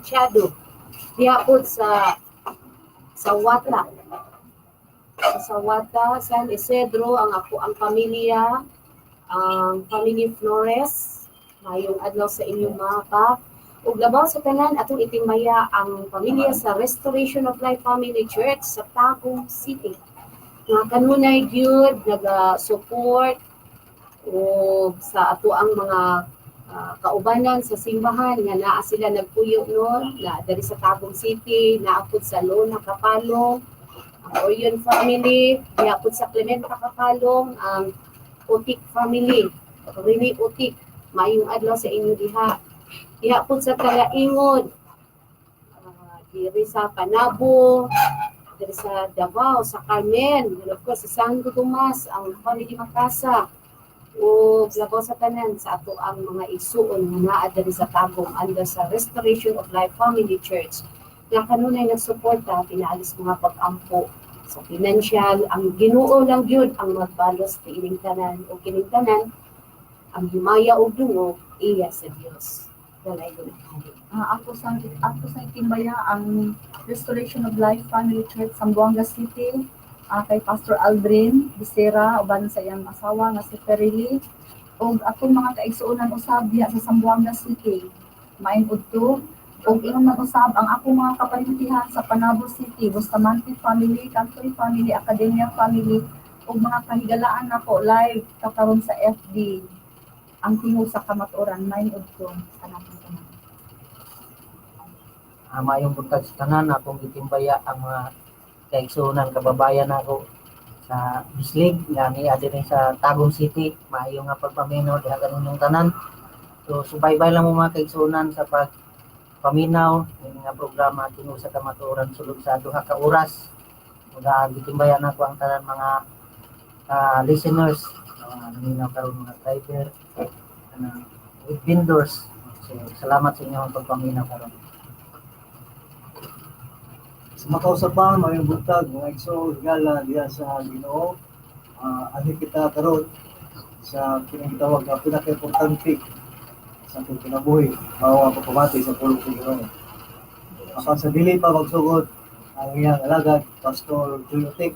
Shadow. Diha po sa Wata. Sa Wata, San Isidro, ang pamilya, ang pamilya Flores, mayong adlaw sa inyong mga kap. Ug labaw sa tanan atong itingmaya ang pamilya sa Restoration of Life Family Church sa Tagum City. Nga kanunay gyud naga-support o sa ato ang mga kaubanan sa simbahan nga naa sila nagpuyo noon na dari sa Tagum City, naapod sa Lona Kapalong, ang Orion family, naapod sa Clemente Kapalong, ang Utik family, Rini Utik, mayong adlaw sa inyo diha. Diha po sa Kalaingon, diri sa Panabo, diri sa Davao, sa Carmen, and of course sa Santo Tomas, ang family Makasa, o labaw sa tanan sa ato ang mga igsuon nga naa diri sa Tagum under sa Restoration of Life Family Church nga kanunay nagsuporta pinaalis mga pag-ampo sa financial. Ang Ginoo lang gyud ang magbalos kining tanan o kining tanan ang himaya ug dungog iya sa Dios. Dalay ko na Ako sa itimbaya ang Restoration of Life Family Church sa Zamboanga City, kay Pastor Aldrin Bisera uban sa iyang asawa nga si Perili, ug akong mga kaigsuonan usab diha sa Zamboanga City, main udto, ug ingon man usab ang akong mga kaparintihan sa Panabo City, Bustamante family, Cantoy family, Academia family, ug mga kahigalaan nako live kakaron sa FB ang tingog sa kamatuoran, main udto sa natin tanan. Mayong buntag sa tanan akong gitimbaya ang mga kaigsuonan kababayan ako sa Bislig nga ni adiri sa Tagum City. Maayo nga pagpaminaw diha kanon yung tanan. So subaybay lang mo mga kaigsuonan sa pagpaminaw ng nga programa tingog sa kamatuoran sulod sa duha ka oras. Mga gitimbayan ako ang tanan mga listeners, naminaw karon mga driver, with vendors. So salamat sa inyong pagpaminaw karon. Makausap pa, mayong buntag, mga igso, gala diya sa Ginoo. Ano kita karon sa pinagtawag na pinaka-importante sa ating kinabuhi. Mao ang pagpamati sa pulong Ginoo. Apan sa dili pa magsugod ang iyang alagad, Pastor Juyotik.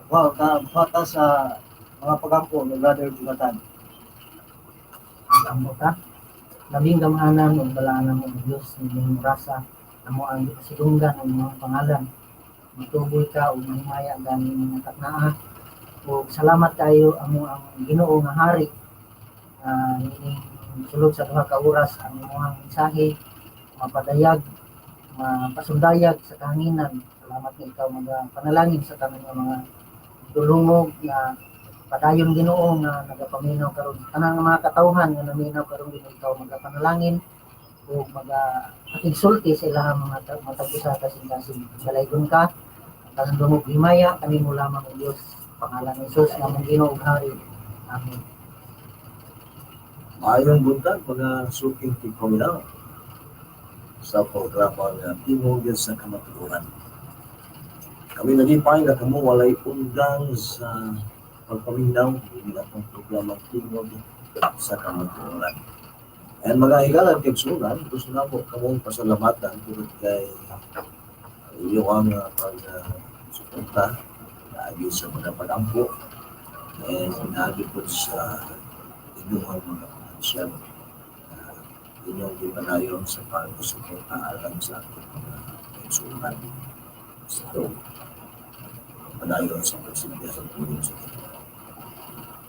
Bata sa mga pagampo ni Brother Jonathan. Ang ta labing gamahanan ug balaanan ng Dios ning rasa amo ang silunggan ng mga pangalan. Matuboy ka ug mahimaya gani mga katnaa. Ug salamat kayo amo ang Ginoo nga hari. Sulod sa duha ka oras ang imong mensahe mapadayag, mapasundayag sa kahanginan. Salamat nga ikaw panalangin sa tanang mga tulungog nga padayon Ginoo nga nagapaminaw karon tanang mga katawhan nga naminaw karon Ginoo ikaw magapanalangin o mag-insulti sa ilang mga matag-usa kasing-kasing. Balaygon ka, tanang dumog himaya, kanimo lamang ang Diyos. Pangalan ni Jesus, namang Ginoo hari. Amen. Maayong buntag, mga suking tigpaminaw sa programa nga Tingog sa Kamatuoran. Kami nagipay na kamo walay undang sa pagpaminaw ng atong programa Tingog sa Kamatuoran. And mga higalan kagsunan, gusto na po kamong pasalamatan tulad kay iyong pag-suporta naagi sa mga pagampo and naagi po sa inyong mga financial inyong gipanayon sa pag-suporta alam sa ating mga kagsunan. So, panayon sa pagsilbi sa tulong sa ito.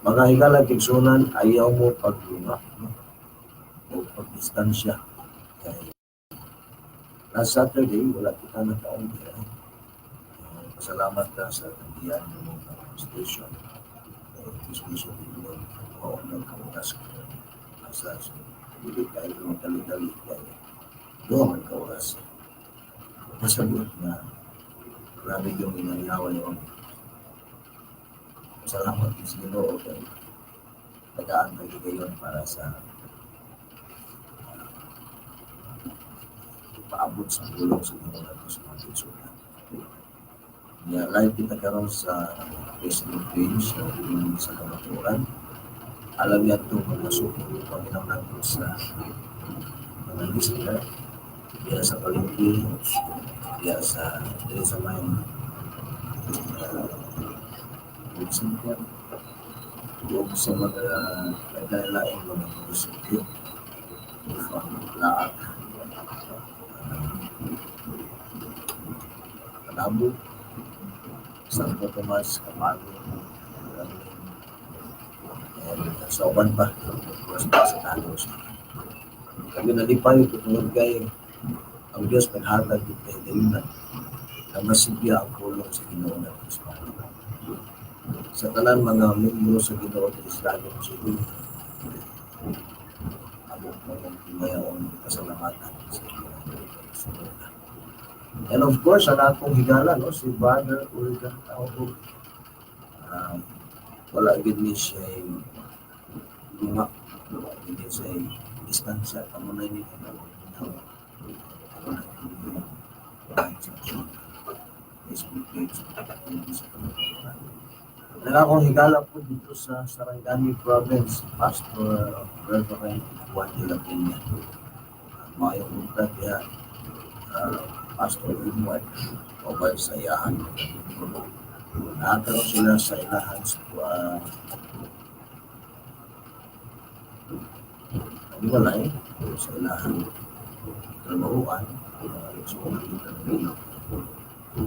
Mga higalan kagsunan, ayaw mo paglunga, no? O pagdistansya. Kaya last Saturday, wala kita nakaon kaya pasalamat ka sa kandiyan ng station. Station din mo o ng kamunas ko. Asa hindi kayo ng dali-dali kaya doon ang kauras. Masagot na marami yung inayawan yung pasalamat din sa Ginoo kaya tagaan lagi kayo para sa paabot sa tulong sa mga nato sa mga kagsunan. Live kita karon sa Facebook page sa Kamatuoran. Alam niya itong mga suking Panginoon nato sa mga listener diya sa palengke, diya sa may food center, o sa mga nagkailaing mga munisipyo, Laak, Malabo, Santo Tomas, Camalo, and sa uban pa, of course, sa Talos. Kami nalipay, tutungod kay ang Diyos paghatag kay Dayunan na masigya ang pulong sa Ginoo na Espanya. Sa tanan mga membro sa Ginoo ng Islamic City, amo mo ng timayaon kasalamatan sa Ginoo. And of course, ang akong higala, no, si Brother Ulgan Taubo, wala gid ni siya lima, wala gid ni siya distansya, kamo na ni Facebook page. Akong higala po dito sa Sarangani Province, Pastor Reverend Juan de la Peña. Mayong punta kaya Pastor Edward o ba sa iyahan. Nakakaroon sila sa ilahan di ba lang sa ilahan trabahuan.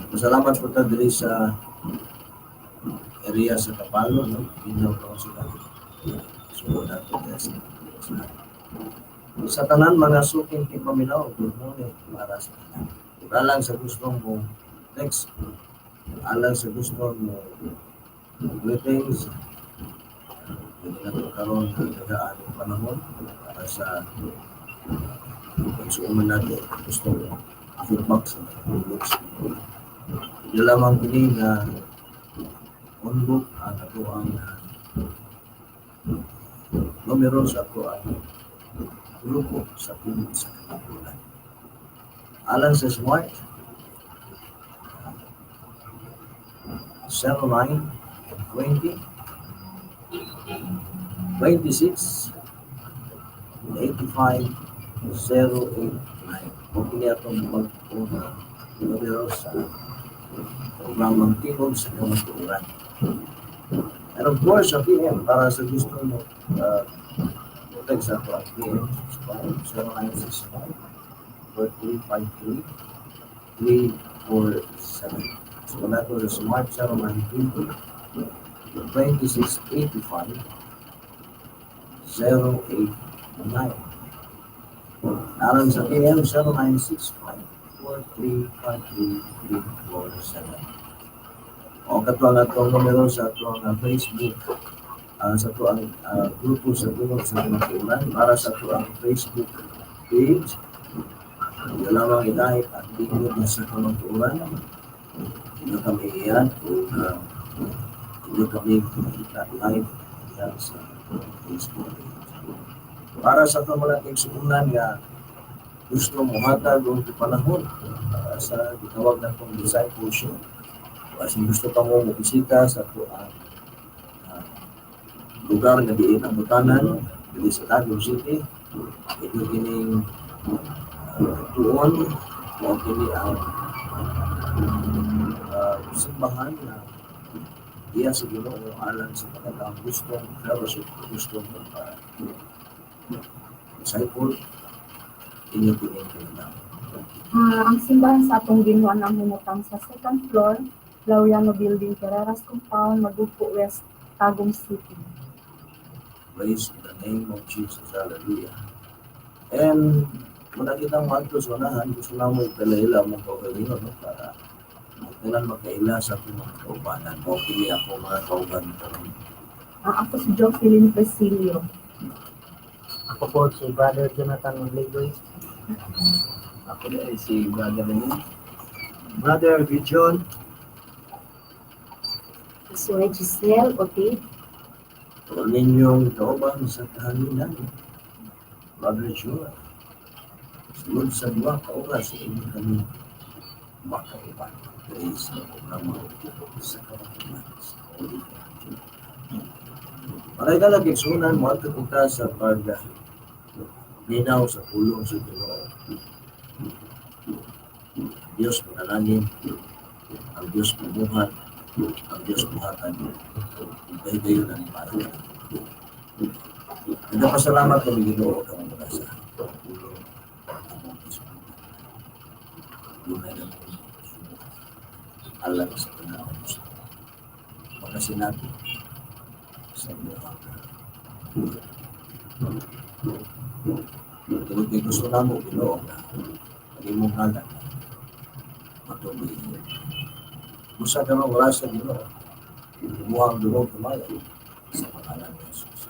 Masalamat po tayo diri sa area sa Kapalo, no? Ginaw ko sila. So, nato sa tanan mga suking kipaminaw, good morning para sa tanan. Alang sa gustong mo text, alang sa gustong mo greetings, hindi na ito karoon ng tagaan ng panahon para sa pagsuuman natin gustong feedback sa books. Hindi lamang ini na on-book ang ato ang numero sa ato ang grupo sa puno sa kapatulan. Alang sa Smart, 0920 26 85 089. Kung pinatong mag-una numero sa programang Tingog sa Kamaturan. And of course, sa PM, para sa gusto mo, text sa ako at PM, 0965 4353 347. So, wala ko sa Smart 0920 2685 089. Alam sa PM 0965 4353 o katuang atong numero sa atong Facebook, sa atong grupo sa Tingog sa Kamaturan, para sa atong Facebook page. Hindi lamang ilahit at Tingog sa Kamaturan. Hindi kami iyan kung hindi kami live yan sa Facebook page. Para sa itong mga eksukunan nga gusto muhatag o panahon sa gitawag na itong discipleship. Kasi gusto pa mo bisita sa ito lugar na diin ang butanan dili sa Tagum City. Ito kining tuon o kini ang simbahan na iya sa Ginoo alang sa kanilang gustong fellowship, gustong disciple, inyo pinag-pinag. Ang simbahan sa atong Ginoo na hinutang sa second floor, Laureano Building, Carreras Compound, Magupo West, Tagum City. Praise in the name of Jesus. Hallelujah. And muna kitang magto sa unahan, gusto na mo ipalaila mong kaugalingon, no? Para kailan magkaila sa ating mga kaubanan. O kini ako mga kauban. Ako si Jocelyn Basilio. Ako po si Brother Jonathan Monlegoy. Ako na si Brother Rene. Brother Gideon, Suhay Giselle, okay? O ninyong kauban sa kahanginan. Brother Joel. Sunod sa dua kauban sa inyo kami makauban. Praise the programa sa kauban. Maray ka lang iksunan mo at kita sa pag ninaw sa pulong sa Ginoo. Diyos panalangin, ang Diyos mamuhat, ang Diyos buhatan, gayon ang para. Nagpasalamat kami Ginoo kami mula sa tulong ng Espiritu. Lunay na po alam sa panahon sa pagkasinabi sa buhay. Tulog kay gusto na mo Ginoo na maging halan matuloy. Musa ka nang wala sa Ginoo, kumuha ang durog kamay sa pangalan ni Jesus.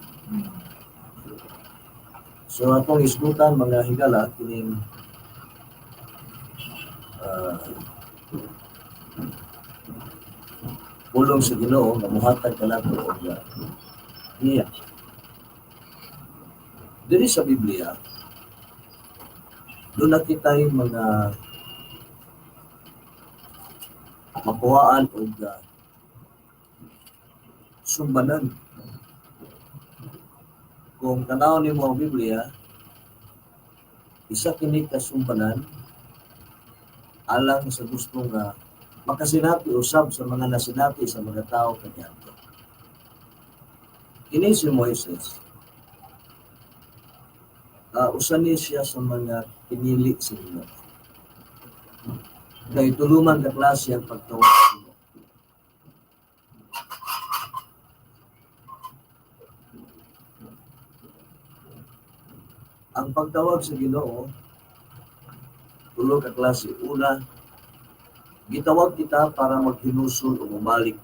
So atong isgutan mga higala kining pulong sa Ginoo nga muhatag kanato og niya. Diri sa Biblia, doon nakita yung mga makuhaan o sumbanan. Kung tanaw ni mo ang Biblia, isa kini kasumbanan alang sa gusto nga makasinati usab sa mga nasinati sa mga tao kaniadto. Kini si Moises, usa ni siya sa mga pinili sa Ginoo. Kay tuluman ka klase ang pagtawag sa Ginoo. Ang pagtawag sa Ginoo, tulo ka klase. Una, gitawag kita para maghinusol o umalik.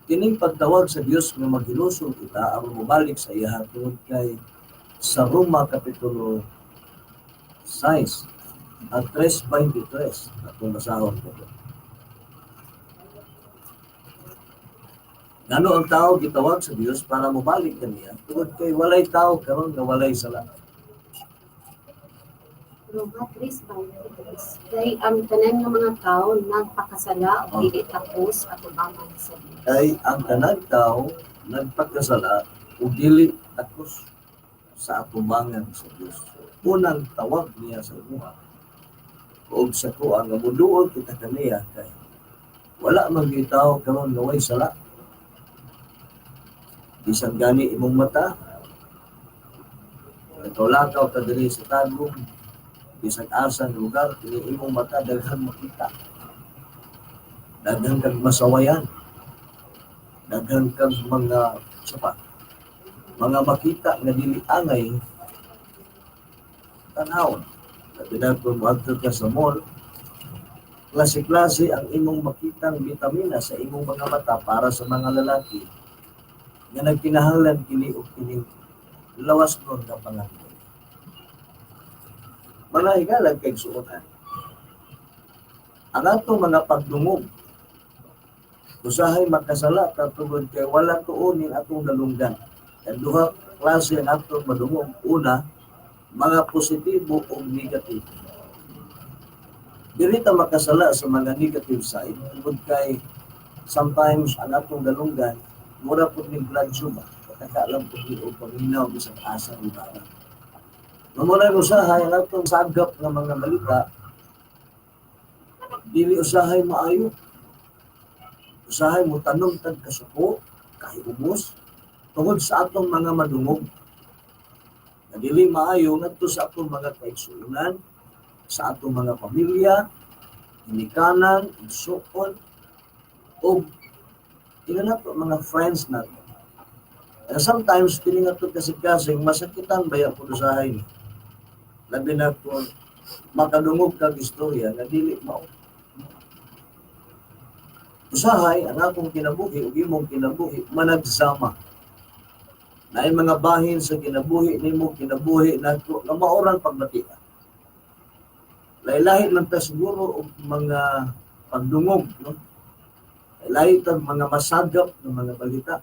Kining pagtawag sa Dios nga maghinusol kita ang umalik sa iya tungod kay sa Roma Kapitulo 6 at 3:23 atong basahon ko. Ngano ang tao gitawag sa Dios para mobalik kaniya tungod kay walay tao karon nga walay sala. Roma 3:23. Kay ang tanan ng mga tao nagpakasala o dili tapos at ubangan sa Dios. Kay ang tanan tao nagpagkasala ug dili takos sa atubangan sa Dios. Unang tawag niya sa imuha ug sa tuwa nga muduol kita kaniya kay wala man gyud tao karon nga way sala. Bisan gani imong mata, nagtulakaw ka diri sa tagong, bisan asa nga lugar, kini imong mata daghang makita. Daghang kag masawayan. Daghang kag mga mga makita nga dili angay tanawon. Daghang kung moadto ka sa mall, klase-klase ang imong makitang bitamina sa imong mga mata para sa mga lalaki nga nagkinahanglan kini o kini lawas nun nga pangalan. Mga higalag kay suotan. Ang atong mga pagdungog, usahay makasala katungod kay wala tuon ning atong dalunggan. Ang duha klase ang atong madungog. Una, mga positibo o negatibo. Dili ta makasala sa mga negative side tungod kay sometimes ang atong dalunggan mura po ning blood sugar. Pagkakaalam po o pagminaw sa asa ng ibarat. Muna usahay ang atong sagap ng mga balita, dili usahay maayo. Usahay mo tanong tag kasuko, kahiubos, tungod sa atong mga madungog. Na dili maayo ngadto sa atong mga kaigsuonan, sa atong mga pamilya, hinikanan, igsuon, o nato mga friends nato. Sometimes, kini nga ito kasi masakitan baya po usahay ni. Labi na po, makadungog kag istorya na dili mao. Usahay, ang akong kinabuhi, o imong kinabuhi, managsama. Na mga bahin sa kinabuhi, nimo kinabuhi na maoran pagbatian. Lahi-lahi lang ta siguro o mga pagdungog, no? Lahi tag mga masagap ng mga balita.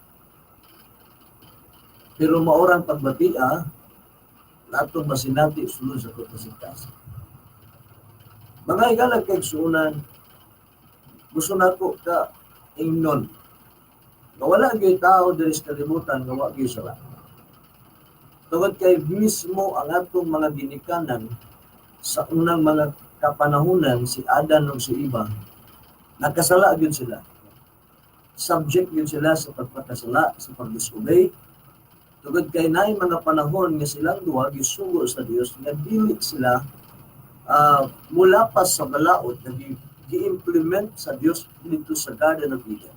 Pero maorang pagbatia, natong masinati sulod sa pagkasigtas. Mga igalag kay suunan, gusto nako ka ingnon. Nga wala gyud tao diri sa kalibutan nga wa gyud sala. Tungod kay mismo ang atong mga ginikanan sa unang mga kapanahunan si Adan ug si Eva, nakasala gyud sila. Subject gyud sila sa pagpakasala, sa pag-disobey. Tungod kay naay mga panahon nga silang duha gisugo sa Dios nga dili sila mula pa sa balaod na gi-implement sa Dios dito sa Garden of Eden.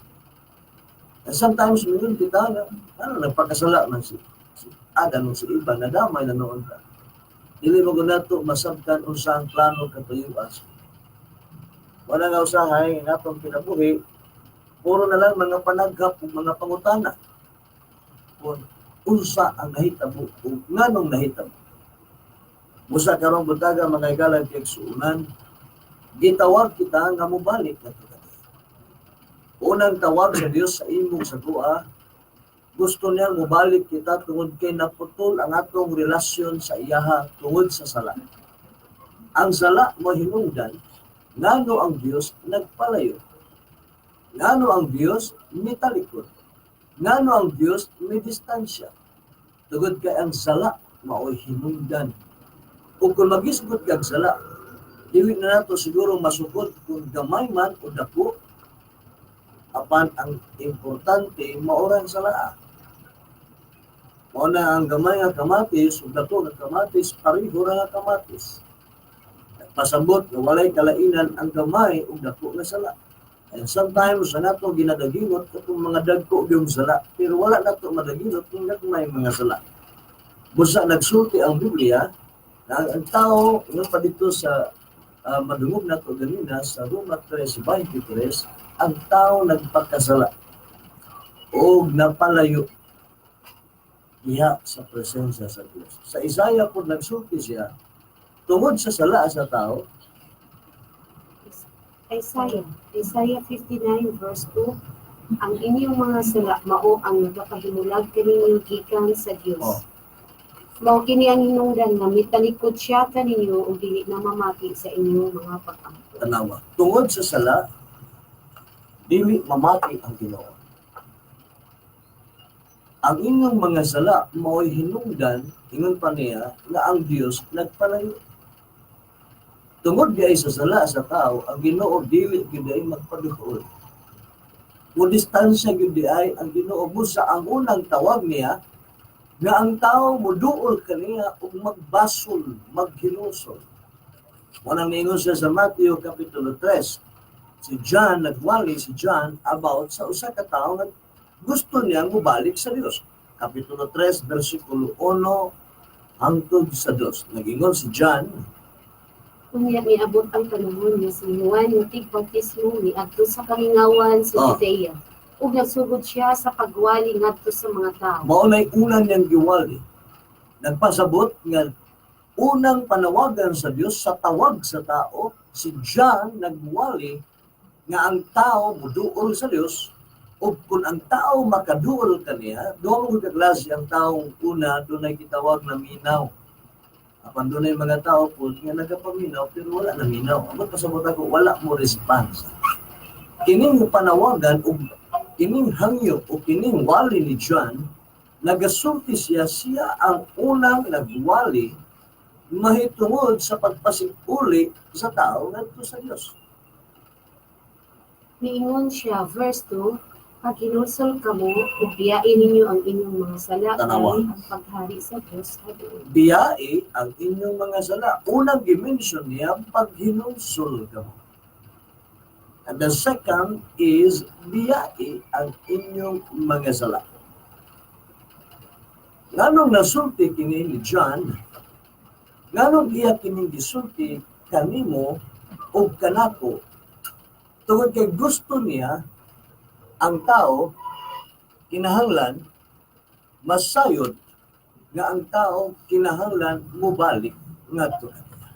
And sometimes mingon kita na nagpakasala man si Adan ug si Eva, nadamay na noon ka. Dili mo nato masabtan unsa ang plano katuyuan. Wala nga usahay nga atong kinabuhi, puro na lang mga panaghap ug mga pangutana. Kung unsa ang nahitabo ug nganong nahitabo. Busa karong butaga mga igalag kay suunan, gitawag kita nga mobalik nato kani. Unang tawag sa Dios sa imong sagua, gusto niya mobalik kita tungod kay naputol ang atong relasyon sa iyaha tungod sa sala. Ang sala mo hinungdan, ngano ang Dios nagpalayo. Ngano ang Dios mitalikod. Ngano ang Dios may distansya. Tungod kay ang sala mao'y hinungdan. O kung magisgot kag sala, dili na nato siguro masukod kung gamay man o dako. Apan ang importante maoran sala. Mao na ang gamay nga kamatis ug dako nga kamatis pareho ra nga kamatis. Pasabot nga walay kalainan ang gamay ug dako nga sala. And sometimes sa nato ginadaginot katong mga dagko yung sala, pero wala nato madaginot kung may mga sala. Busa nagsulti ang Biblia na ang tao yung pa dito sa madungog nato ganina sa Roma 3:23, ang tao nagpakasala o napalayo diha sa presensya sa Dios. Sa Isaiah po nagsulti siya tungod sa sala sa tao. Isaiah 59 verse 2, ang inyong mga sala mao ang nagapahimulag kaninyo gikan sa Dios. Oh. Mao kini ang hinungdan nga mitalikod siya kaninyo ug dili na mamati sa inyong mga pag-angkon. Tanawa. Tungod sa sala, dili mamati ang Ginoo. Ang inyong mga sala mao'y hinungdan, ingon pa niya, na ang Dios nagpalayo. Tungod diay sa sala sa tao, ang Ginoo dili gyud ay magpaduol. Mo distansya gyud diay ang Ginoo busa ang unang tawag niya nga ang tao moduol kaniya ug magbasol, maghinusol. Unang ningon siya sa Matthew Kapitulo 3. Si John, nagwali si John about sa usa ka tawo nga gusto niyang mubalik sa Dios. Kapitulo 3, versikulo 1 hangtod sa 2. Nagingon si John, Unya miabot ang panahon nga si Juan nga tig-bautismo miadto sa kalingawan sa Judea. Ug nagsugod siya sa pagwali ngadto sa mga tao. maunay unang niyang giwali. Nagpasabot nga unang panawagan sa Dios sa tawag sa tao, si John nagwali nga ang tao moduol sa Dios. O kung ang tao makaduol kaniya, doon mo kaklase ang taong una, doon ay kitawag na minaw. Apan doon ay mga tao po nga nagapaminaw, pero wala na minaw. Ang pasabot ako, wala mo response. Kining panawagan, o kining hangyo, o kining wali ni John, nagasulti siya ang unang nagwali mahitungod sa pagpasikuli sa tao ngadto sa Dios. Niingon siya, verse 2, pag hinusol kamo, ug biyain ninyo ang inyong mga sala, Tanawa. kay ang paghari sa Dios hadoon. Biyai ang inyong mga sala. Unang dimension niya, paghinusol ka mo. And the second is, biyai ang inyong mga sala. Nganong nasulti kini ni John, nganong iya kining gisulti kanimo o kanako, tungod kay gusto niya ang tao kinahanglan masayod nga ang tao kinahanglan mubalik ngadto kanila.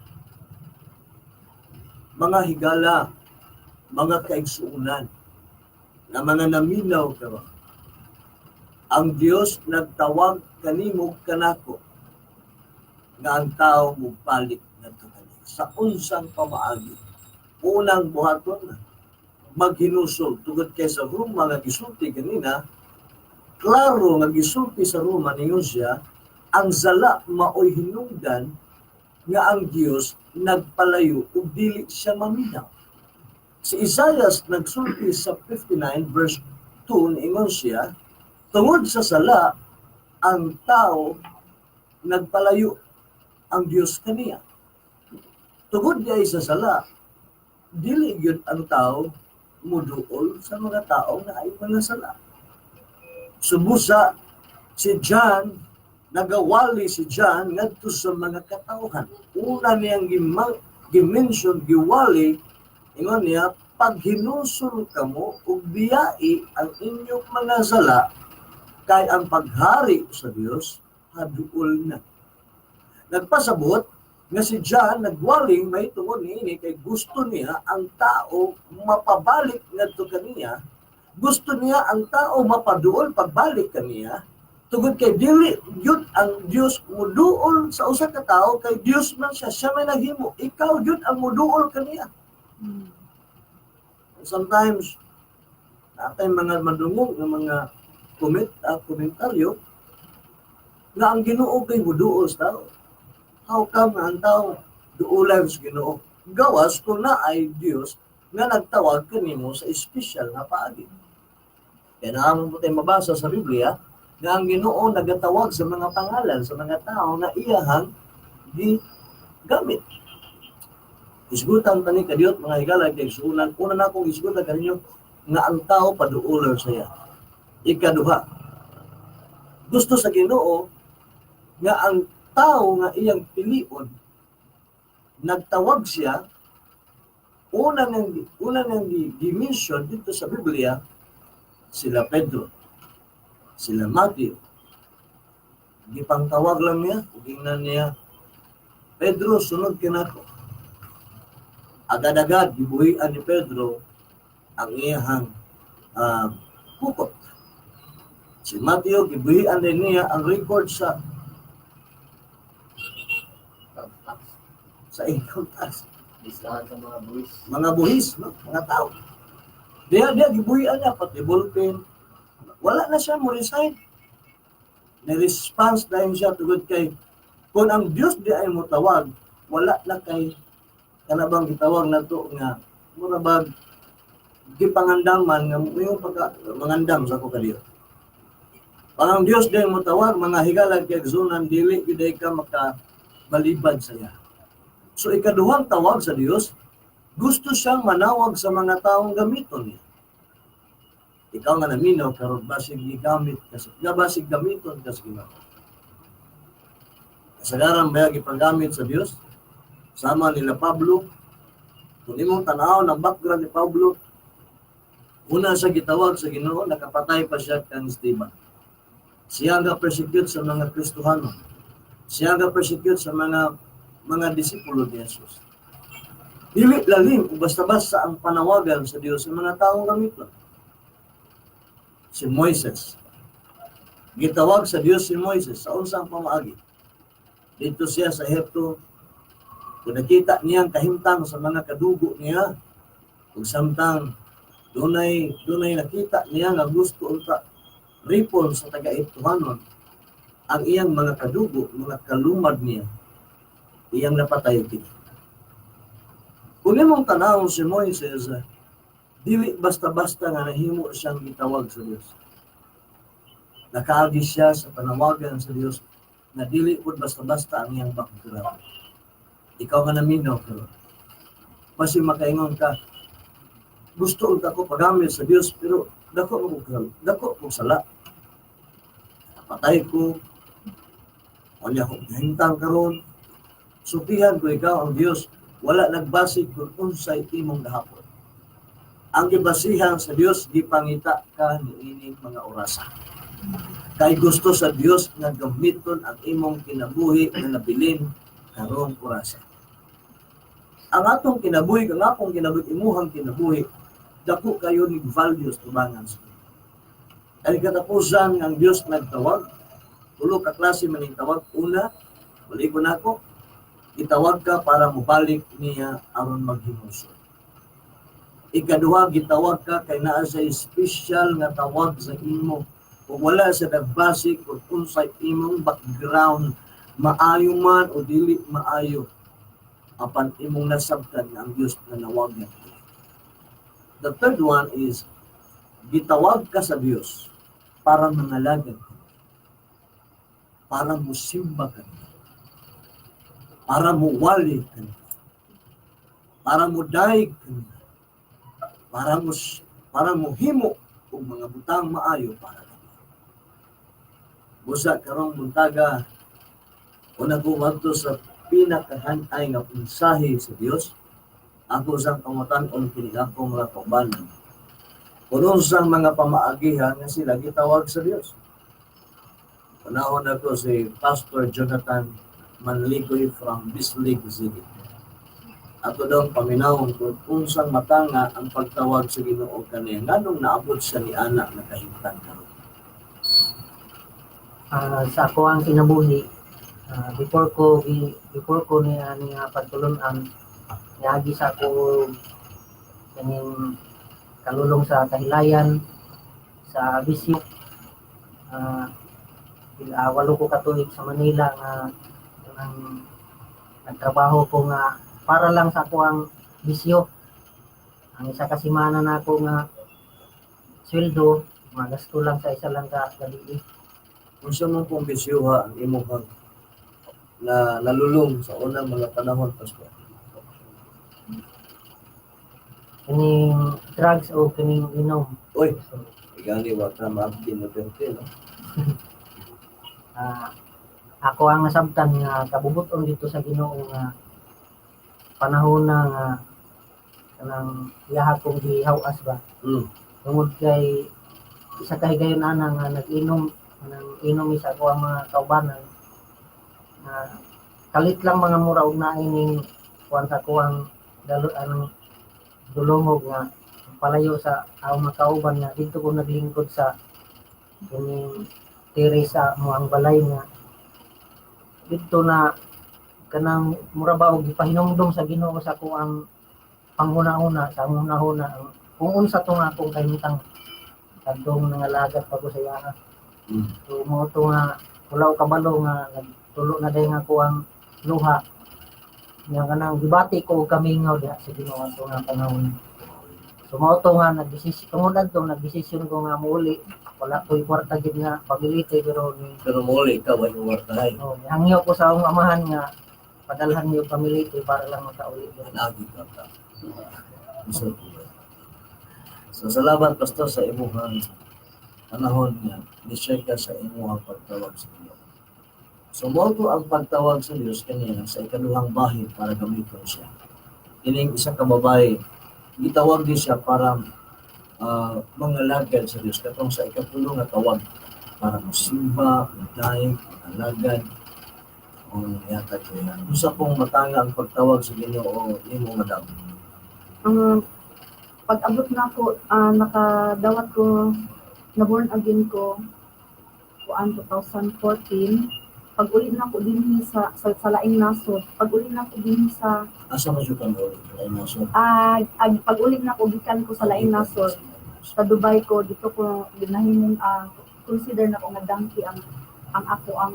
Mga higala, mga kaigsuunan, na mga naminaw ka, ang Dios nagtawag kanimo kanako nga ang tao mubalik ngadto kanila sa unsang pamaagi. Unang buhaton maghinusol tungod kay sa Roma nga gisulti kanina, klaro nga gisulti sa Roma ningon siya, ang sala maoy hinungdan nga ang Dios nagpalayo ug dili siya maminaw. Si Isaias nagsulti sa 59 verse 2 niingon siya, tungod sa sala ang tao nagpalayo ang Dios kaniya. Tungod diay sa sala, dili gyud ang tao muduol sa mga tao nga ay mga sala. Sumusa si John, nagawali si John ngadto sa mga katawhan. Una niyang gimension giwali, ingon niya, pag hinusol kamo ug biyai ang inyong mga sala, kay ang paghari sa Dios haduol na. Nagpasabot nga si John nagwaling may tungod niini kay gusto niya ang tao mapabalik ngadto kaniya, gusto niya ang tao mapaduol pagbalik kaniya, tungod kay dili gyud ang Dios muduol sa usa ka tawo, kay Dios man siya may naghimo, ikaw gyud ang muduol kaniya. Sometimes natay mga madungog nga mga komentaryo nga ang Ginoo kay muduol sa tao. How come nga ang tao duulan sa Ginoo? Gawas kung na ay Dios nga nagtawag kanimo sa espesyal nga paagi. Kaya naamon mo tayo mabasa sa Biblia nga ang Ginoo nagatawag sa mga pangalan sa mga tao na iyahang di gamit. Isgutan tani kadiyot mga higala kay suunan. Una na akong isgutan kaninyo nga ang tao paduulan saya. Ikaduha, gusto sa Ginoo nga ang tao nga iyang pilion, nagtawag siya, una nang di-mention dito sa Biblia, sila Pedro, sila Matthew. Gipangtawag lang niya, tingnan niya, Pedro, sunod kinako. Agad-agad, gibuhian ni Pedro ang iyang pukot. Si Matthew, gibuhian din niya ang record sa income tax. Listahan sa mga buwis. Mga buhis, no? Mga tao. Dia gibuhian niya, pati ballpen. Wala na siya mo resign. Ni-response dahil siya tugod kay, kung ang Diyos di ay mo tawag, wala na kay kanabang gitawag na to nga, muna ba, gipangandam man, nga yung mangandam sa ko kaliyo. Pag ang Diyos di ay mo tawag, mga higalag kay Zunan, dili, giday ka makabalibad sa iya. So ikaduhang tawag sa Diyos, gusto siyang manawag sa mga taong gamiton niya. Ikaw nga naminaw, karon basig gigamit kasi basig gamiton kasi Ginoo. Kasagaran ba gipagamit sa Diyos? Sama nila Pablo. Kung imong tanaw ng background ni Pablo, una sa gitawag sa Ginoo, nakapatay pa siya kang Esteban. Siya nga persecute sa mga Kristohano. Siya nga persecute sa mga disipulo ni Jesus. Dili lalim o basta-basta ang panawagan sa Dios sa mga taong gamiton. Si Moises. Gitawag sa Dios si Moises sa unsang pamaagi. Dito siya sa Ehipto, kung nakita niya ang kahimtang sa mga kadugo niya, kung samtang dunay nakita niya nga gusto unta ripon sa taga-Ehiptohanon ang iyang mga kadugo, mga kalumad niya, iyang napatay kita. Kung imong tanawon si Moises, dili basta-basta nga nahimo siyang gitawag sa Dios. Nakaagi siya sa panawagan sa Dios na dili pud basta-basta ang iyang background. Ikaw nga naminaw karon. Basi makaingon ka, gusto unta ko pagamit sa Dios pero dako ko sala. Napatay ko. Wala ko hintang karon. Supihan ko ikaw ang Dios, wala nagbasig kung unsay imong gahapon. Ang gibasihan sa Dios, gipangita ka niining mga orasan. Kay gusto sa Dios nga gamiton ang imong kinabuhi nga nabilin karong orasan. Ang atong kinabuhi, ang akong kinabuhi, imuhang kinabuhi, dako kayo ni values tubangan sa Dios. Kay katapusan ang Dios nagtawag, tulo ka klase man ning tawag. Una, wali ko nako, gitawag ka para mubalik niya aron maghimusol. Ikaduha, gitawag ka kay naa sa special nga tawag sa imo. Kung wala sa nagbasik kung unsay imong background maayo man o dili maayo apan imong nasabtan nga ang Dios nanawagan. The third one is gitawag ka sa Dios para mangalagad ka, para musimba ka, para muwali ka, para mudaig ka, para muhimo og mga butang maayo para ka. Busa karong buntaga o nagbumadto sa pinakahanay nga mensahe sa Dios, ako sang pangutanon kini ako mga kaubanan. Puno sang mga pamaagihan nga sila gitawag sa Dios. Panahon ako si Pastor Jonathan Manligoy from Bislig City. Ato daw paminawon kung unsang matanga ang pagtawag sa Ginoo kaniya nganong naabot siya ni anak na kahimtang karon. Sa ako ang kinabuhi, before ko niya pagtulunan, niagi sa ako kaning kalulong sa kahilayan sa bisyo. Walo ko katuig sa Manila nga nagtrabaho ko nga para lang sa ako ang bisyo. Ang isa ka semana na ako nga sweldo, magasto lang sa isa lang ka gabi. Unsa man pong bisyuha ang imong na nalulong sa unang mga panahon, Pastor? Kining drugs o kining inom. Uy, igani wa ka maabdi mo dito, no? Ako ang nasabtan nga kabubuton dito sa Ginoo nga panahon na nga kanang yaha kong gihawas ba. Tungod kay isa ka higayon ana nga nag-inom isa ko ang mga kaubanan na kalit lang mga mura og naining kuan sa kuang dulongog nga palayo sa ang mga kauban nga dito ko naglingkod sa kining Teresa mo ang balay nga dito na kanang mura ba og gipahinumdum sa Ginoo sa kuang panghuna-una sa una-una kung unsa to nga akong kahimtang kadtong nangalagat pa ko sa yaha. So mo to nga ulaw kabalo nga nagtulo na day nga kuang luha nga kanang gibati ko og kamingaw diha sa Ginoo to nga panahon. So mo to nga nagdesisyon ko nga muuli wala ko'y kwarta gid nga pabilite pero muli ka way wartahay. hangyo ko sa akong amahan nga padalhan niyo pamilite para lang makauli. Lagi ka ka. So salamat Pastor sa imong panahon nga ni-share ka sa imong pagtawag sa Ginoo. So mo to ang pagtawag sa Dios kaniya sa ikaduhang bahin para gamiton siya. Kining isa ka babae gitawag din siya para mangalagad sa Dios katong sa ikatulong nga tawag para musimba, magdaig, mangalagad o yata kaya. Usa pong matanga ang pagtawag sa Ginoo nimo madam. Pag-abot na ako, nakadawat ko, na-born again ko, 2014. Pag-uli na ako din sa Laing Nasod. Pag-uli na ako din sa... Asa man siya kang Laing Nasod? Pag-uli na ako, gikan ko sa Laing Nasod. Sa Dubai ko, dito ko ginahimin, consider na ko nga donkey ang ako ang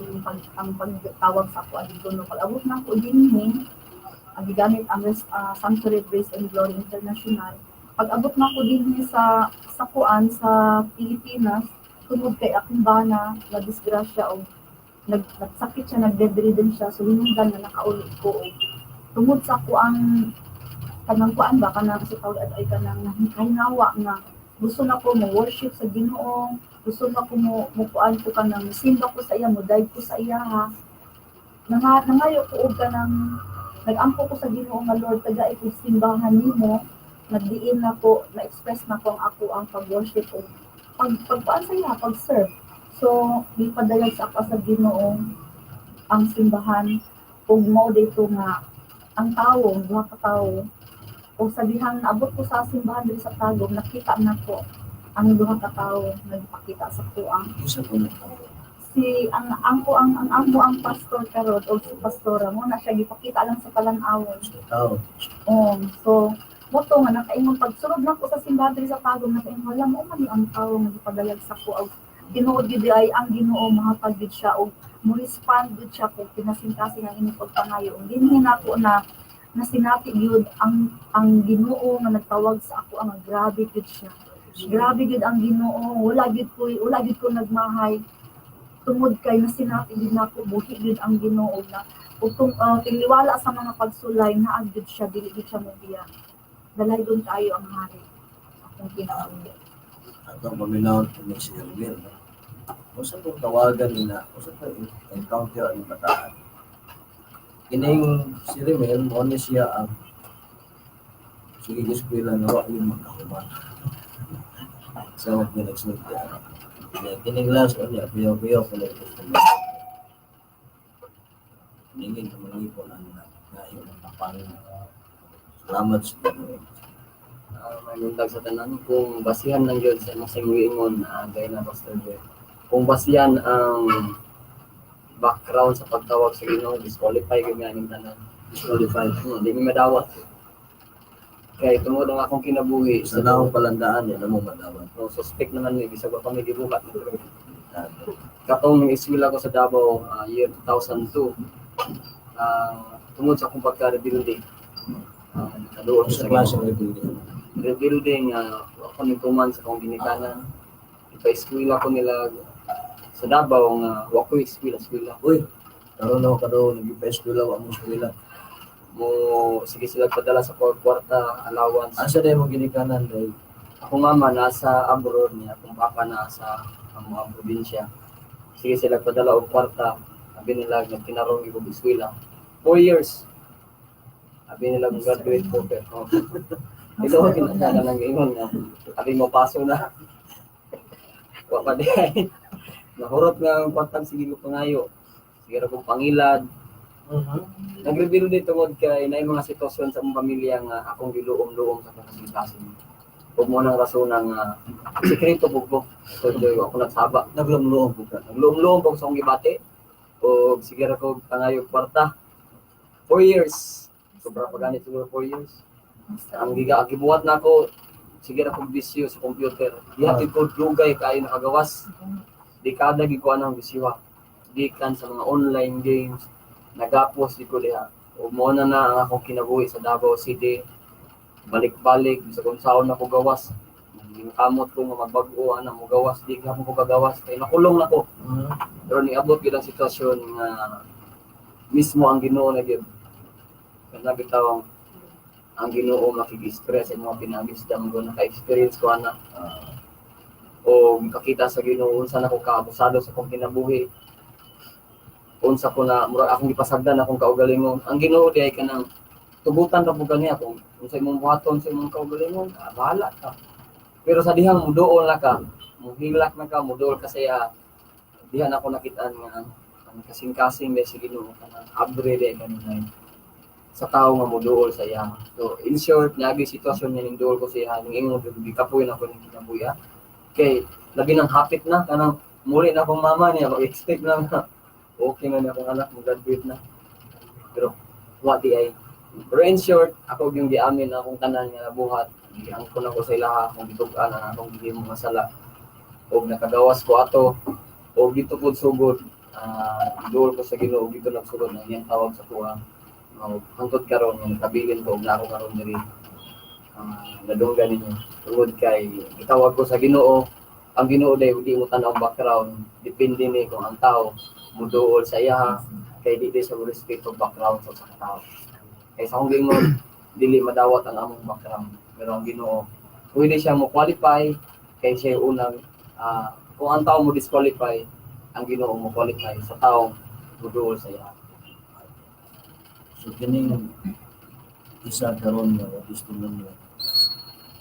pagtawag sa ako. Pag-abot na ako din gigamit ang Sanctuary Grace and Glory International. Pag-abot na ako din sa Pilipinas, tungod kay akong bana na disgrasya o nagsakit siya, nag-bedridden siya, so hinungdan na nakaulit ko. Tungod sa ako ang kanang kuan ba, kanang kasi tawag ay kanang hinawa nga gusto na ko mo worship sa Ginoo, gusto na ko mo kuan ko kanang simba ko sa iya, mo dive ko sa iya ha. Nangayo ko og kanang nag-ampo ko sa Ginoo nga Lord, taga ko simbahan nimo, nagdiin na ko, na-express na ko ang pag-worship o pagpaan sa iya, pag-serve. So, ipadayag sa ako sa Ginoo ang simbahan ug mao dito nga ang tawo, duha ka tawo. O sa dihang naabot ko sa simbahan diri sa Tagum, nakita na ko ang duha ka tawo nagpakita sa kuang. Isa po na ang pastor karon o si pastora mo na siya gipakita lang sa talan-awon. So mo to nga nakaingon pagsunod na ko sa simbahan diri sa Tagum, nakaingon wala mo man ang tawo nga gipadayag sa ko tinuod gid ay ang Ginoo mahatag gid siya og mo respond gid siya kung kinasing-kasing ang inyong pagpangayo. Ug dinhi nako na nasinati gyud ang Ginoo nga nagtawag sa ako ang grabe gid siya. Grabe gid ang Ginoo, wala gid ko nagmahay tungod kay nasinati gid nako buhi gid ang Ginoo na ug tiliwala sa mga pagsulay naa gid siya dili gid siya mobiya. Dalaygon kayo ang hari. Akong kinabuhi. Atong paminaw ni si Ermil. Kung sa itong tawagan nila, kung sa itong encounter ang bataan. Kining si Remel, mo ni siya ang sige eskwela na wa yung makahuman. Sa mga pinagsunod niya. Kining last on niya, biyaw-biyaw ko lang gusto mo. Ningin ka manipon ang ngayon ang kapang. Salamat sa Ginoo. May lundag sa tanan kung basihan ng Diyos sa masang wiingon gaya na Pastor Joy. Kung basihan ang background sa pagtawag sa Ginoo, disqualify gyud nga ning tanan. Disqualified. Di mi madawat. Kaya tungod ang akong kinabuhi Sa naong palandaan yan, mo madawat. no, suspect naman ni bisag pa kami gibuhat. Katong ning eskwela ko sa Davao year 2002. Tungod sa akong pagka-rebuilding. Kaduol Sa sa klase Ginoo. ng rebuilding. Rebuilding, ako nituman sa kong ginikanan. Ipa-eskwela ko nila sa Davao nga wakoy eskwela. Uy, karon ako kado nag-eskwela wa mo eskwela. Mo sige sila padala sa kwarta allowance. Asa day mo ginikanan day? Akong mama nasa abroad niya, akong papa nasa ang mga probinsya. Sige sila padala og kwarta. Sabi nila nagtinarong ko eskwela. 4 years. Sabi nila graduate ko pero ito ang kinasada ng ingon nga. Sabi mo paso na. Wa pa di. Nahurot nga ang kwartang sige ko pangayo. Sige ra kong pangilad. Nag-reveal din tungod kay na mga sitwasyon sa mong pamilya nga akong giluom-luom sa kasing-kasing. Huwag mo nang rason ng sikreto bugbog. So, ako nagsaba. Naglumluom ko ka. Nagluom-luom po sa akong gibati. O sige ra ko pangayo kwarta. 4 years. Sobra pa ganit siguro 4 years. Ang gibuhat na ako, sige ra kong bisyo sa computer. Dihatid ko dugay kayo nakagawas. Dekada gikuan ang bisyo. Gikan sa mga online games. Nagapos di ko diha. O mo na ang akong kinabuhi sa Davao City. Balik-balik sa kung saan ako gawas. Yung kamot ko nga magbag-o ana mo gawas, di ka mo ko gagawas kay nakulong na ko. Pero niabot gyud ang sitwasyon nga mismo ang Ginoo na gyud. Kana bitawang ang Ginoo makig-express sa mga pinagisdam ko naka-experience ko ana. O makakita sa Ginoo unsa na ko kaabusado sa kong kinabuhi. Unsa ko na murag akong gipasagdan akong kaugalingon. Ang Ginoo di ay kanang tugutan ra pud kaniya kung unsay imong buhaton sa imong kaugalingon, bahala ka. Pero sa dihang muduol na ka, muhilak na ka, muduol ka saya. Dihan ako nakitaan nga ang kasing-kasing dahil sa Ginoo kanang abre di kanina. Sa tao nga muduol sa iya. So, in short, nagi sitwasyon niya ning duol ko sa iya, ning ingon di kapoy na ko ning kinabuya. Kay labi nang hapit na kanang muli na akong mama niya, mag-expect na okay na akong anak mo graduate na. Pero what di ay. Pero in short, ako yung giamin na akong tanan nga nabuhat. Giangkon ako sa ilaha akong gitugan na akong gidi mo masala. Og nakagawas ko ato og dito pud sugod. Duol ko sa Ginoo dito nagsugod na iyang tawag sa tuwa. Hangtod karon nga nakabilin ko og laro karon diri. Nadunggan ninyo. Tungod kay gitawag ko sa Ginoo. Ang Ginoo day di mo tan-aw background, depende ni kung ang tao muduol sa iya kay di sa respeto background sa tao. Kay sa akong gingon dili madawat ang among background. Pero ang Ginoo pwede siya mo qualify kay siya unang kung ang tao mo disqualify, ang Ginoo mo qualify sa tao muduol sa iya. So, kining isa karon nga gusto mo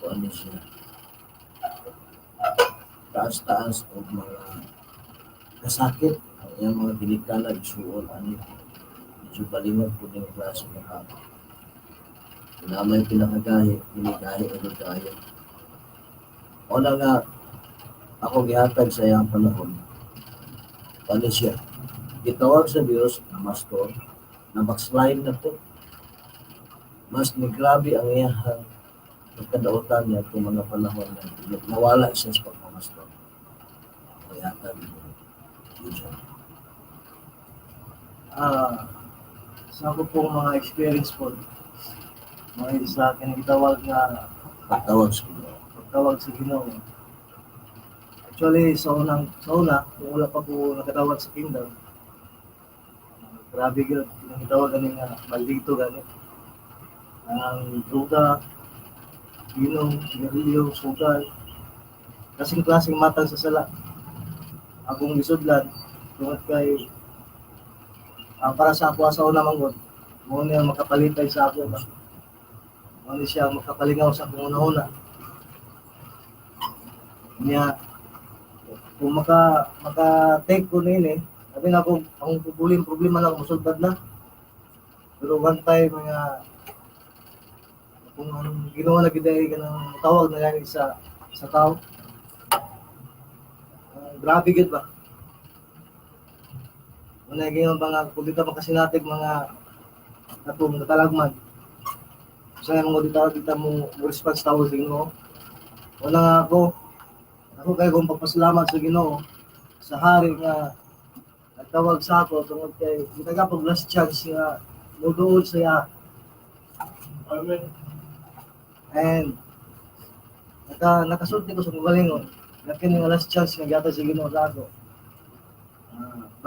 ano siya. Taas-taas o mga kasakit ang iyang mga ginikala isuon ani medyo balimag po ng klase ng hapon. Namay pinakagahi, pinagahi o nagahi. O na nga, ako gihatag sa iyang panahon. Ano siya? Itawag sa Diyos na mastor, na backslide na po. Mas grabe ang iyang pagkadautan niya kung mga panahon na nawala siya sa pagmamastor. ihatag mo yun. Sa ako pong mga experience po, mga sa akin gitawag nga Pagtawag sa Ginoo. pagtawag sa Ginoo. Actually, sa una, kung wala pa po nakatawag sa kingdom, grabe yun, yung gitawag ganing maldito gani. Ang droga, inom, sigarilyo, sugal, kasing-klaseng matang sa sala. Akong gisudlan, tungod kay para sa ako sa una manggod, mo niya makapalitay sa ako ba. Mo siya makapalingaw sa akong una-una. Niya kung maka-take ko nini, sabi na ako, ang problema lang, musulbad na. Pero one time, kung anong ginawa na giday ka ng tawag na yan sa tao, grabe gid ba? Wala ganyan mga, kung dito makasinatig mga atong natalagman. Sa nga mga dito mo response tawag sa Ginoo. Wala nga ako kayo kung papasalamat sa Ginoo sa hari nga nagtawag sa ako tungod kay gitagapag last chance nga muduol siya. Amen. And nakasulti ko sa magalingon. Lakin yung last chance nga gata sa Ginoo sa ako.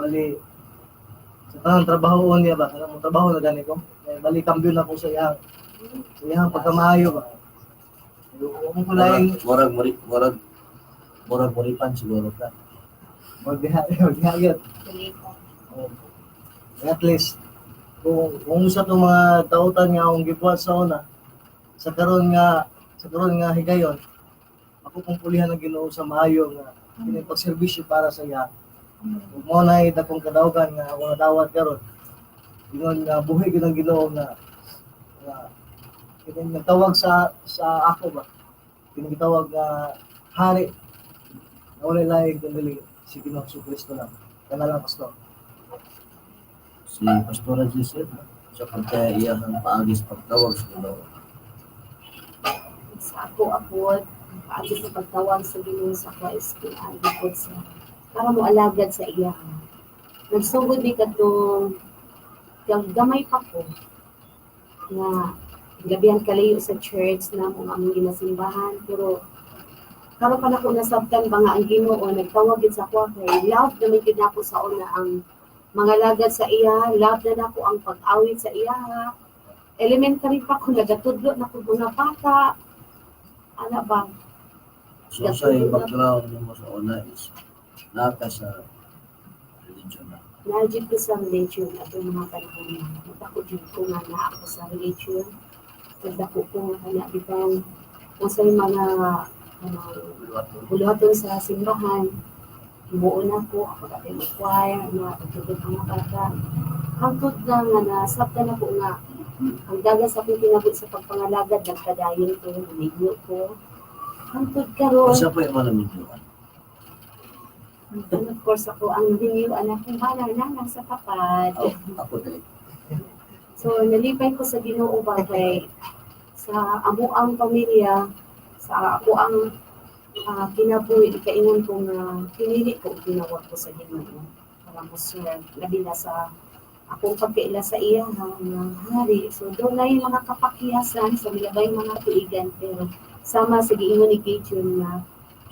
Bali sa tanang trabaho niya ba? Kanang trabaho na gani ko. Bali kambyo na ko sa iyang pagkamaayo ba. Kung ko laing Murag muripan siguro ka. magbihagit. At least kung sa itong mga tautan nga akong gibuhat sa una, sa karon nga higayon, ako pong pulihan ng Ginoo sa maayo nga kini pagserbisyo para sa iya. Kung mo na akong kadawgan nga ako nadawat karon, ingon nga buhi gyud ang Ginoo nga kini nagtawag sa ako ba. Kini gitawag nga hari. Wala laing kundi si Ginoo Kristo lang. Kana lang pastor. Si Pastora Giselle, sa pagkaya iyang paagis pagtawag sa Ginoo. Sa ako, paagi sa pagtawag sa Ginoo sa Christ, agipod sa para mo alagad sa iya. Nagsugod ni kadtong gamay pa ko nga gabihan kalayo sa church na kung among ginasimbahan, pero karon pa na ko nasabtan ba nga ang Ginoo nagtawag gid sa ako kay love na may gid ako sa una ang mga lagad sa iya, love na nako ang pag-awit sa iya. Elementary pa ko nagatudlo na ko mga bata. Ana ba? So sa background mo sa una is naka sa religion na. Najib ko sa religion at yung mga panahon na natakot yun ko nga na ako sa religion. Nagdako ko nga kanya bitang nasa yung mga buluhaton sa simbahan. Imuon ako dati mag-choir, pagtugod mga bata. Hangtod na nga nasabta na ko nga ang dagas akong kinabot sa pagpangalagad, nagpadayon ko, namigyo ko. Hangtod karon. Isa pa yung malamigyoan. And of course ako ang biniyuan akong banay na nasa kapad. Ako din. So nalipay ko sa Ginoo ba kay sa amo ang pamilya, sa ako ang kinabuhi, kaingon ko nga pinili ko ginawag ko sa Ginoo para mo serve labi na sa akong pagkaila sa iya nga hari. So doon na yung mga kapakiyasan sa milabay mga tuigan, pero sama sa giingon ni Gideon na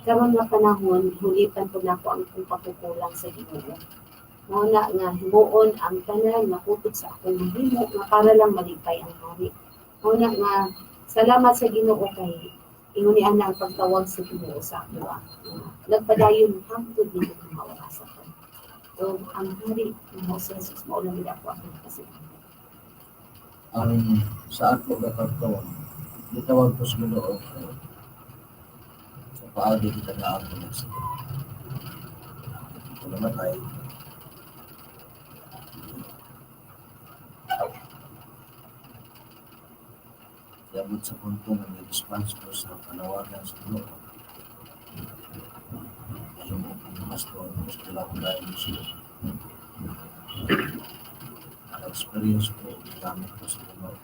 karon nga panahon hulipan po nako ang kung pagkukulang sa Ginoo. Muna nga himuon ang tanan nga putod sa akong mahimo nga para lang malipay ang hari. Muna nga salamat sa Ginoo kay ingon ni ana ang pagtawag sa Ginoo sa ako. Nagpadayon hangtod ni mawala sa ko. So ang hari ng Moses maulang nila ako ang kasi. Ang sa ako na pagtawag, gitawag ko sa Ginoo. Sa paagi kita na ako ng sige. Ito naman ay yabot sa punto na may response ko sa panawagan sa Ginoo. Yung pastor, gusto lang dahil siya. Ang experience ko, gamit ko sa Ginoo.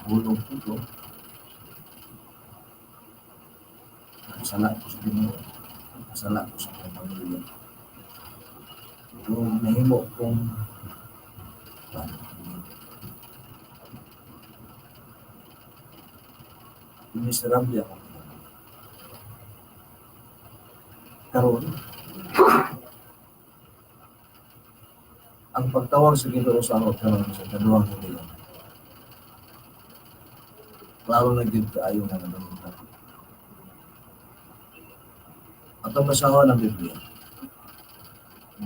Hulog ko ito. Pasala ko sa Ginoo. Pasala ko sa akong pamilya. Kung nahimo kong miserable ako. Karon, ang pagtawag sa Ginoo sa ako karon sa kaduhang higala. Klaro na gyud kaayo nga nanamutan. At ang basahan ng Biblia,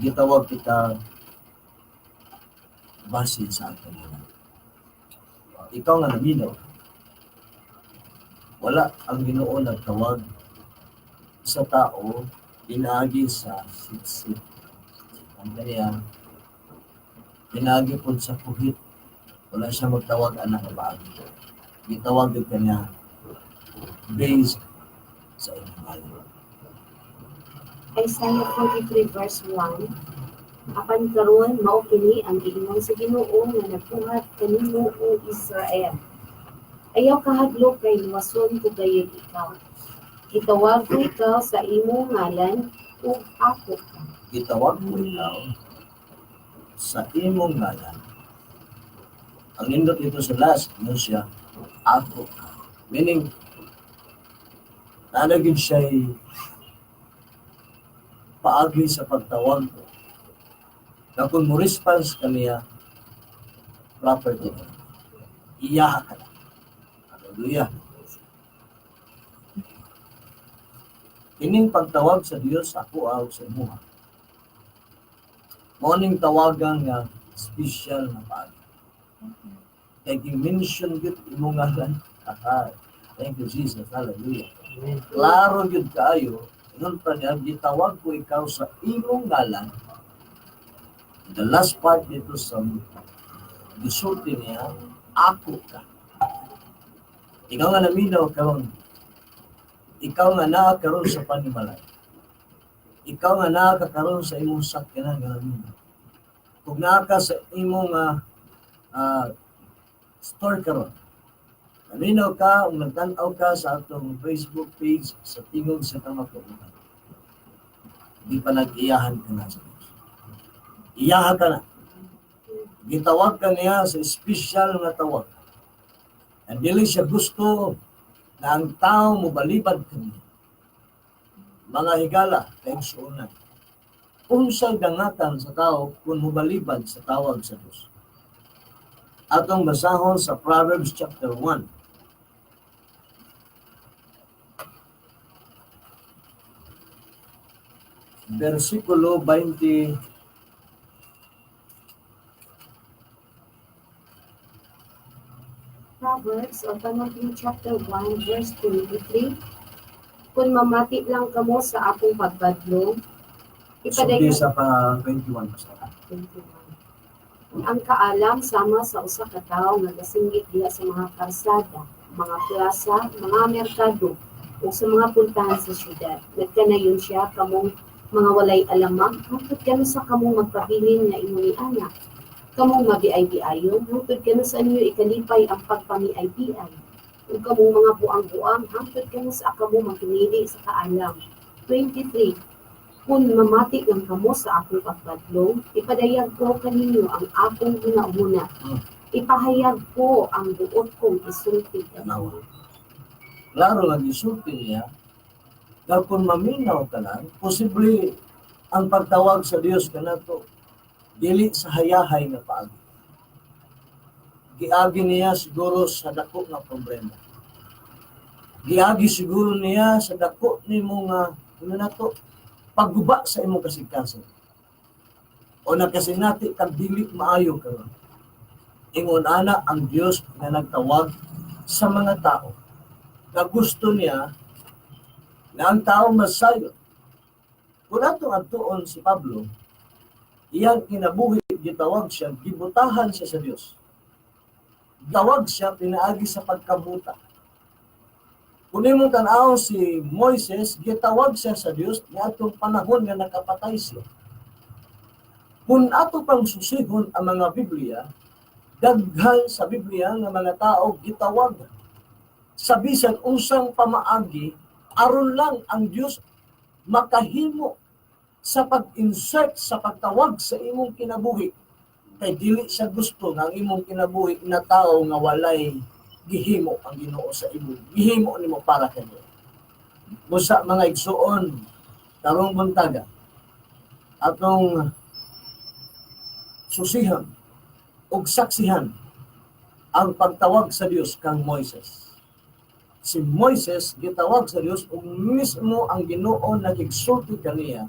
gitawag kita base sa ating mga. Ikaw nga naminaw, wala ang Ginoo nagtawag sa tao inaagi sa sitsit. Ang kaya, inaagi po sa kuhit, wala siya magtawag anak na baagi. Gitawag yung kanya based sa inyong Isaiah 43 verse 1. Apan karon mao kini ang giingon sa Ginoo nga nagbuhat kanimo o Israel. Ayaw kahadlok kay luwason ko gayud ikaw. Gitawag ko ikaw sa imong ngalan ug ako ka. Gitawag mo ikaw sa imong ngalan. Ang indot ito sa last, yun siya, ako ka. Meaning, nanagin siya'y paagi sa pagtawag ko. Na kung mo response kaniya, property ka. Iyaha ka na. Hallelujah. Ining pagtawag sa Diyos, ako aw sa imuha. Morning tawagan nga special na paagi. Kaya mention yun imong ngalan. Thank you, Jesus. Hallelujah. Klaro yun kaayo. Nun pa niya, gitawag ko ikaw sa imong ngalan. The last part dito sa gisulti niya, ako ka. Ikaw nga naminaw karon. Ikaw nga nakakaroon sa panimalay. Ikaw nga nakakaroon sa imong sakyanan nga naminaw. Kung naka sa imong store karon. Naminaw ka, kung nagtanaw ka sa atong Facebook page sa tingog sa kamatuoran. Di pa nag-iyahan ka na sa Diyos. Iyahan ka na. Gitawag ka niya sa special na tawag. And dili siya gusto na ang tao mo balibad kaniya. Mga higala, kayong suunan. Unsay dangatan sa tao kung mubalibad sa tawag sa Diyos. Atong basahon sa Proverbs chapter 1. Versikulo 20. Proverbs o Pamangkin chapter 1 verse 23. Kung mamati lang kamo sa akong pagbadlong, Sudi sa 21 basta. 21. Ang kaalam sama sa usa ka tawo nga gasinggit diha sa mga karsada, mga plaza, mga merkado o sa mga puntahan sa syudad. Nagkanayon siya kamong mga walay alamang, hangtod kano sa kamong magpabilin nga imong anak. Kamong mabiay-biayon, hangtod kano sa inyo ikalipay ang pagpamiay-biay. Ug kamong mga buang-buang, hangtod kano sa kamong magpinili sa kaalam. 23. Kung mamati lang kamo sa akong pagbadlong, ipadayag ko kaninyo ang akong hunahuna. Ipahayag ko ang buot kong isulti. Tanawa. Klaro nga gisulti niya, dahil kung maminaw ka lang, posible ang pagtawag sa Diyos ka na to, dili sa hayahay na paagi. Giagi niya siguro sa dako nga problema. Giagi siguro niya sa dako ni mga, pagguba sa imong kasigkasan. O nakasinati kag dili maayo karon. Ingon ana ang Dios nga nagtawag sa mga tao. Na gusto niya na ang tao masayon. Kung atong adtuon si Pablo, iyang kinabuhi gitawag siya, gibutahan siya sa Dios. Tawag siya pinaagi sa pagkabuta. Kung imong tan-aw si Moises, gitawag siya sa Dios niadtong panahon nga nakapatay siya. Kung ato pang susihon ang mga Biblia, daghan sa Biblia nga mga tao gitawag sa bisan unsang pamaagi aron lang ang Dios makahimo sa pag-insert sa pagtawag sa imong kinabuhi. Kay dili siya gusto nga ang imong kinabuhi na tao nga walay gihimo ang Ginoo sa imo. Gihimo nimo para kanila. Busa mga igsuon, karong buntaga, atong susihan ug saksihan ang pagtawag sa Dios kang Moises. Si Moises gitawag sa Dios ug mismo ang Ginoo nagigsulti kaniya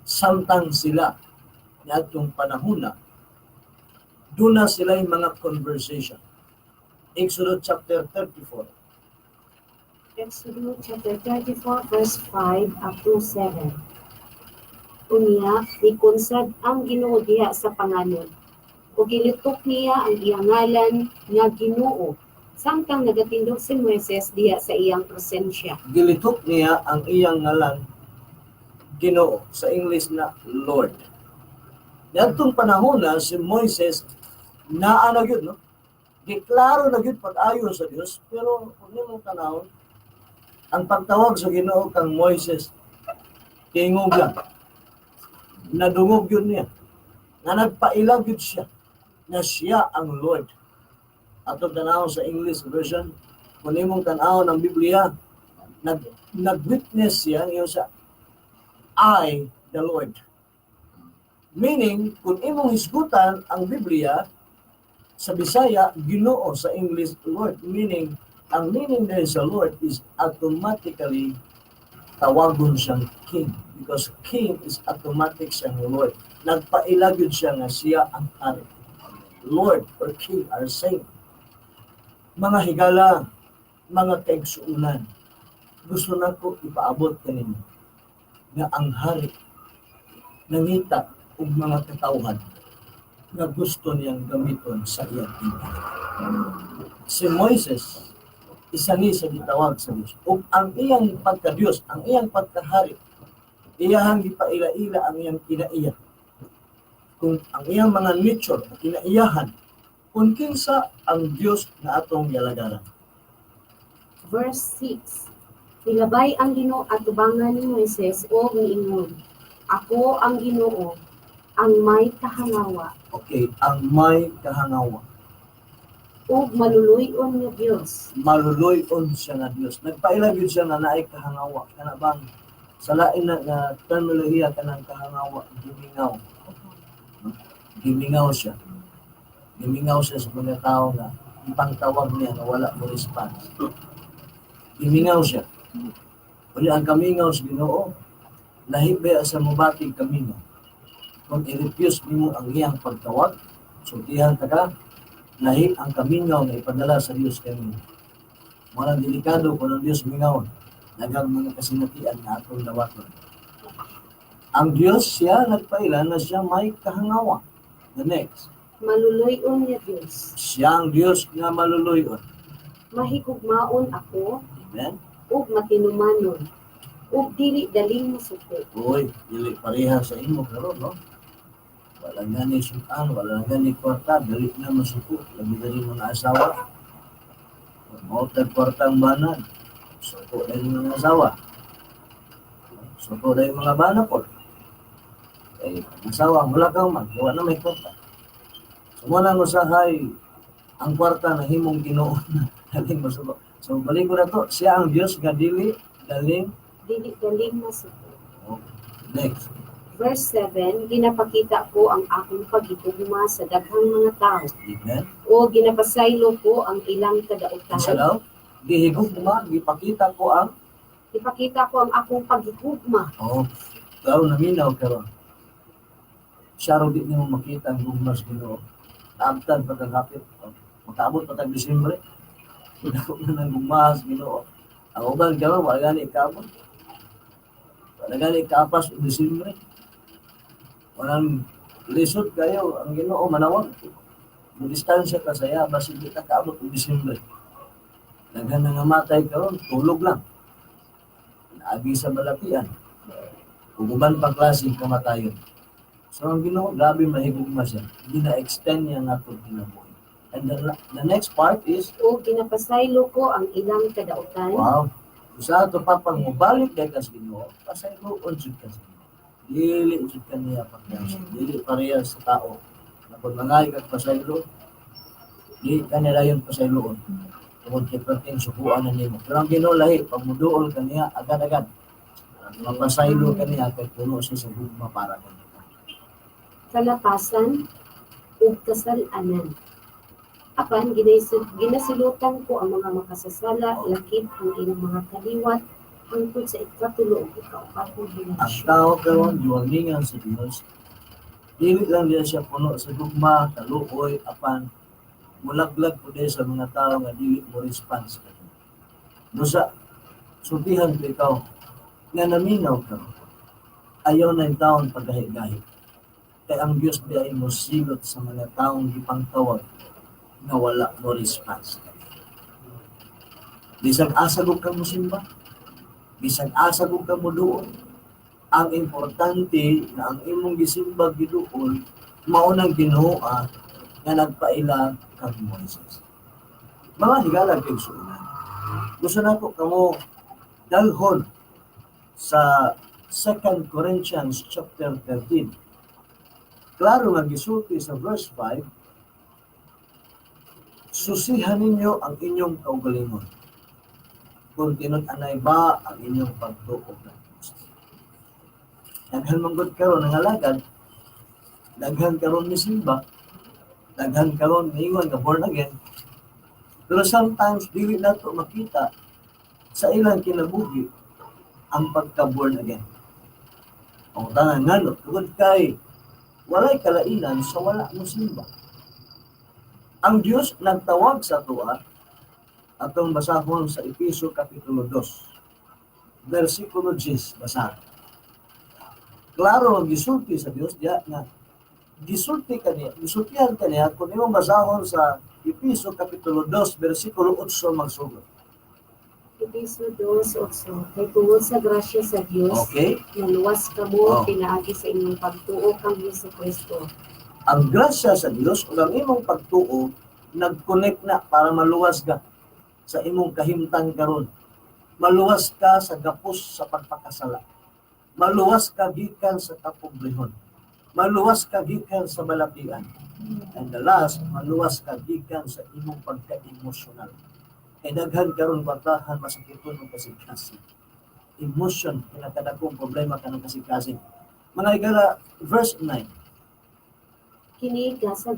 samtang sila niadtong panahon duna sila'y mga conversation. Exodus chapter 34. Exodus chapter 34, verse 5 up to 7. Unya, ikunsad ang Ginoo diha sa panganon. O gilitok niya ang iyang ngalan nga Ginoo. Samtang nagatindog si Moises diha sa iyang presensya. Gilitok niya ang iyang ngalan Ginoo, sa English na Lord. Niadtong panahon na si Moises naa na gyud, no? Deklaro na gyud pag-ayo sa Dios, pero kung nimong tanawon, ang pagtawag sa Ginoo kang Moises tingog lang. Nadungog yun niya. Na nagpailag yun siya na siya ang Lord. Atong tanawon sa English version, kung nimong tanawon ng Biblia, nag-witness siya ngayon sa I, the Lord. Meaning, kung imong hisgutan ang Biblia, sa Bisaya, Ginoo, sa English, Lord. Meaning, ang meaning there sa Lord is automatically tawagon siyang King. Because King is automatic siyang Lord. Nagpailag yun siya nga siya ang hari. Lord or King are same. Mga higala, mga kaigsuunan, gusto na ko ipaabot kanino nga ang hari nangita og mga katawhan na gusto niyang gamiton sa iyang tingkad. Si Moises, isa ni sa gitawag sa Diyos. O ang iyang pagka-Diyos, ang iyang pagkahari, iyahang gipaila-ila ang iyang kinaiya. Kung ang iyang mga nature, kinaiyahan, kung kinsa ang Diyos na atong yalagaran. Verse 6. Nilabay ang Ginoo at tubangan ni Moises o niingon, Ako ang Ginoo, ang may kahangawa, Okay, ang may kahangawa. ug maluluyon nga Dios. Maluluyon siya nga Diyos. Nagpailag yun siya na naay kahangawa. Kana bang sa lain na terminolohiya ka ng kahangawa, gimingaw. Gimingaw siya. Gimingaw siya sa mga tao na ipangtawag niya na wala mo response. Gimingaw siya. Uli ang kamingaw sa Ginoo, lahibe sa mubating kamingaw. Kung i-refuse mo ang iyang pagtawag, sultihan ka, lahi ang kamingaw na ipadala sa Diyos kanina. Walang delikado kung ang Diyos mingaw, nagang mga kasinatian na atong dawaton. Ang Diyos siya nagpailan na siya may kahangawa. The next, Maluluyon nga Dios. siya ang Diyos nga maluluyon. Mahigugmaon ako, Amen? ug matinumanon, ug dili daling masuko. Uy, dili pareha sa imo karon, no? Wala gani sukan, wala gani kwarta, dali na masuko. Labi-dali mga asawa. Mo kwartang banan. Suko dali mga asawa. Suko dali mga bana po. Eh, asawa, wala kang man, wala na may kwarta. Sumuna mo sahay, ang kwarta na himong Ginoo na daling masuko. So, balik ko na to, siya ang Diyos nga dili daling. Dili daling masuko. Oh, next. Verse 7, ginapakita ko ang akong pagigugma sa daghang mga tao, Amen. o ginapasaylo ko ang ilang Isa kadautan. daw, gihigugma, gipakita ko ang Ipakita ko ang akong pagigugma. Lalo naminaw karon. Siya ro di nimo makita ang gugmas Ginoo. Taabtan pagkakapit. Makaabot pa tag Disyembre. Dako na nang gugmas Ginoo. Ang uban karon wala gani kaabot. Wala gani kaapas o Disyembre. Walang lisod kayo ang Ginoo manawag. Mo distansya ka saya basi di ka kaabot o Disyembre. Daghan na nga matay karon, tulog lang. Agi sa balapian. Uguban pang klaseng kamatayon. So ang Ginoo, grabe mahigugma siya. Gina-extend niya nga itong kinabuhi. And the next part is, O ginapasaylo ko ang ilang kadautan, wow, Sa ato pa pang mobalik dahil kas Ginoo, pasayloon jud ka sa Ginoo. Dili jud kaniya pagkaso. Dili pareha sa tao. Na pag mangay kag pasaylo, di kanila yung pasayloon. Tungod kay perting sukuan na nimo. Pero ang Ginoo lahi, pag muduol kaniya agad-agad. Mapasaylo kaniya kay puno siya sa gugma para kanila. Kalapasan ug kasalanan. Apan ginasilutan ko ang mga makasasala, lakip ang ilang mga kaliwat hangtod sa ikatulo ug ikaapat Ang henerasyon. tao karon giwalingan sa Dios. Dili lang diya siya puno sa gugma, kaluoy, apan mulaglag po din sa mga tao nga dili mo response ka. Busa, sultihan ko ikaw, nga naminaw ka. Ayaw na yung taon paggahi-gahi. Kaya ang Diyos di ay mo silot sa mga taong ipangtawag na wala mo response. Bisag asagog ka mo simba, bisag asagog ka mo doon, ang importante na ang imong gisimba giduol, maunang Ginoo nga nagpaila kang Moises. Mga higalag kay sunan. Gusto na ko kamo dalhon sa 2 Corinthians chapter 13. Klaro nga gisulti sa verse 5, susihan ninyo ang inyong kaugalingon. Kung tinun-anay ba ang inyong pagtuog ng Kristo. Daghan manggod karon ng alagad, daghan karon ni simba, daghan karon niingon nga born again. Pero sometimes dili nato makita sa ilang kinabuhi ang pagka-born again. Ang tangan ngano tungod kay walay kalainan sa wala mo simba. Ang Diyos nagtawag sa tuwa atong basahon sa Efeso Kapitulo 2, versikulo 10, basa. Klaro ang gisulti sa Diyos diya nga gisultihan kaniya kung imong basahon sa Efeso Kapitulo 2, versikulo 8 magsugod. Efeso 2:8. Kay tungod sa grasya sa Dios, Okay? naluwas kamo Oh. pinaagi sa inyong pagtuo kang Jesucristo. Ang grasya sa Dios ug ang imong pagtuo nag-connect na para maluwas ka sa imong kahimtang karon. Maluwas ka sa gapos sa pagpakasala. Maluwas ka gikan sa kapobrehon. Maluwas ka gikan sa balatian. And the last, maluwas ka gikan sa imong pagka-emosyonal. Kay daghan karon batahan masakiton mo kasikasin. Emotion pinakadakong problema kanang kasikasin. Mga igala, verse 9. Kini gikan sa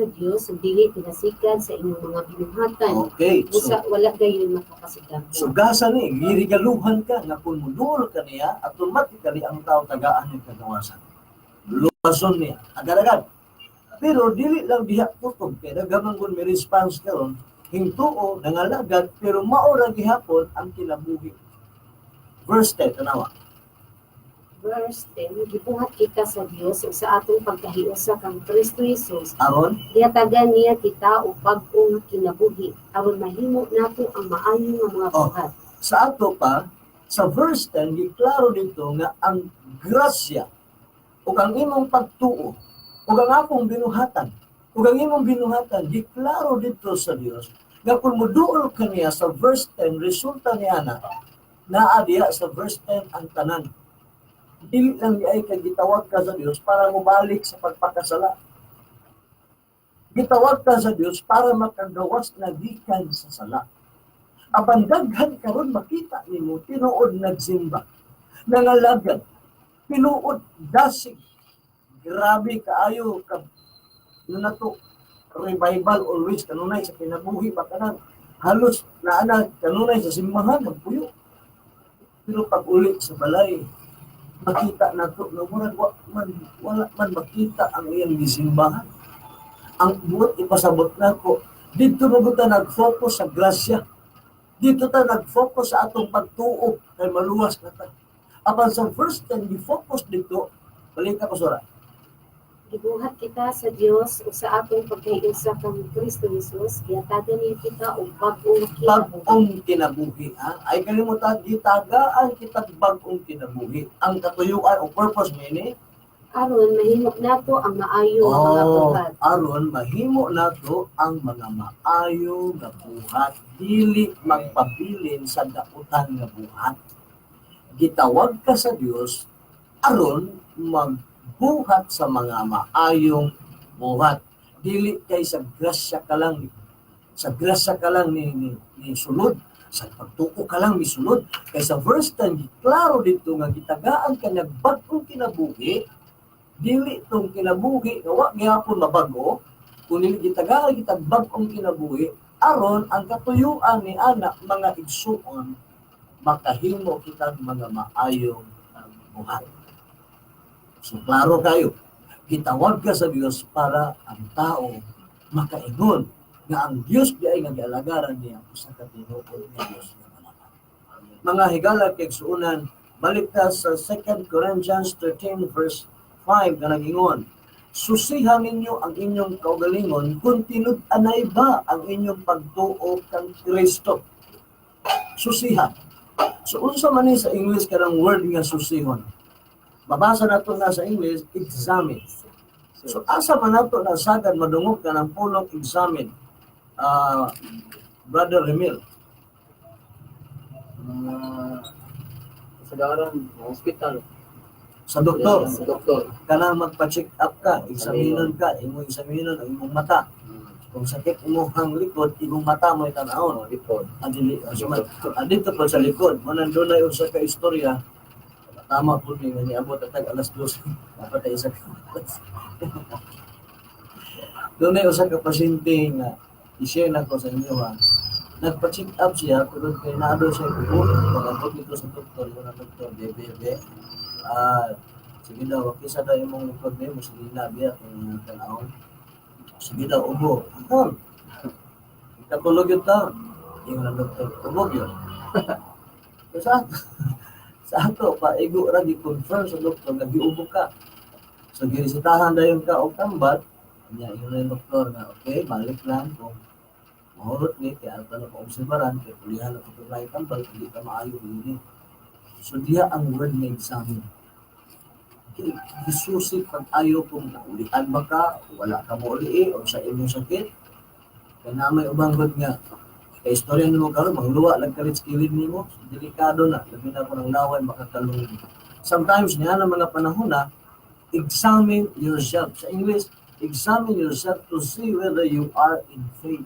Dios ug dili pinasikan sa inyong mga binuhatan. Okay, Busa so wala gayon makakasigamo. gasa ni, girigaluhan ka nga kung mudul ka niya, automatically ang tao tagaan ng kagawasan. Luwason niya, agad-agad. Pero dili lang diha tutob kay daghan kun may response karon, hintuo nangalagad pero maura gihapon ang kinabuhi. Verse 10 tanawa. Verse 10, gibuhat kita sa Dios ug sa atong pagkahiusa kang Kristo Jesus. Aron Diatagan niya kita og bag-o nga kinabuhi aron mahimo nato ang maayo nga mga Oh. buhat. sa ato pa sa verse 10 giklaro dito nga ang grasya ug ang imong pagtuo ug ang akong binuhatan ug ang imong binuhatan giklaro dito sa Dios nga kung moduol kaniya sa verse 10 resulta niya naa diha sa verse 10 ang tanan. Dili lang ay kay gitawag ka sa Dios para mobalik sa pagpakasala. Gitawag ka sa Dios para makagawas na gikan sa sala. Apan daghan karon makita nimo tinuod nagsimba. Nangalagad. Tinuod dasig. Grabe kaayo ka na to revival always kanunay sa kinabuhi bakanan. Halos naana kanunay sa simbahan magpuyo. Pero pag uli sa balay, makita na to na wala man makita ang iyang gisimbahan. Ang buot ipasabot na ko, dito na ta nag-focus sa grasya. Dito ta nag-focus sa atong pagtuo kay maluwas na ta. Apan sa first time, di-focus dito, balik ka pasura. Gibuhat kita sa Dios ug sa atong pagkahiusa kang Kristo Jesus. Diatagan niya kita og bag-o nga kinabuhi. Bagong kinabuhi. Ay kalimutan, gitagaan kita bagong kinabuhi. Ang katuyuan o purpose nini, aron mahimok nato ang maayo nga mga buhat. aron mahimo nato ang mga maayo nga buhat, dili magpabilin sa dautan nga buhat. Gitawag ka sa Dios aron magbuhat sa mga maayong buhat. Dili kay sa grasya ka lang, ni sulod, sa pagtuko ka lang ni sulod. Kay sa verse 10 klaro dito nga gitagaan ka nagbag-ong kinabuhi, dili tong kinabuhi nga wa gyapon mabago, kundi gitagaan kita bag-ong kinabuhi aron ang katuyuan ni anak mga igsuon makahimo kitang mga maayong buhat. So klaro kayo, gitawag ka sa Dios para ang tao makaingon nga ang Dios di ay nag-alagaran niya usa ka tinuod nga Dios nga malaman. Mga higala kay suunan, balik ta sa 2 Corinthians 13 verse 5 nga nagingon, susihan ninyo ang inyong kaugalingon kung tinud-anay ba ang inyong pagtuo kang Kristo. Susihan. So unsa man ni sa English kanang word nga susihon? Babasa nato na sa English, examine. So asa man nato na sagad madungog ka ng pulong examine? Brother Remil. Sa daran, hospital, Sa doktor, sa doktor. kanang magpa-check up ka, examinon ka, imong examinon ang imong mata. Kung sakit imong likod, imong mata mo itanawon. Report. Dito po sa likod, mo nandunay usa ka istorya. Tama po ni niabot at alas 12. Dapat ay isa ka. Doon ay usa ka pasyente nga i-share na ko sa inyo ha. Nagpa-check up siya, pero kay naado siya ko. Pag-abot dito sa doktor, yung doktor, bebe. Sige daw, kisa daw yung likod niya, sige na biya kung tanawon. Sige daw, ubo. Katulog yun daw. Yung doktor, ubog yun. So, sa ato, paigo ra gi-confirm sa doktor nga giubog ka. So girisitahan dayon ka og tambat, nya yung doktor na okay, balik lang kung mahurot ni kaya ato na obserbaran kay pulihan na pag may tambal hindi ka maayo ini. So diya ang word na examine. Isusi pag ayo kung naulian ba ka, wala ka mo uli o sa imong sakit. Kaya na may ubang word nga kay istorya nimo karon mangluwa lang kalit kilid nimo, delikado na labi na ko nang lawan makakalungig. Sometimes niya na mga panahon na examine yourself. Sa English, examine yourself to see whether you are in faith.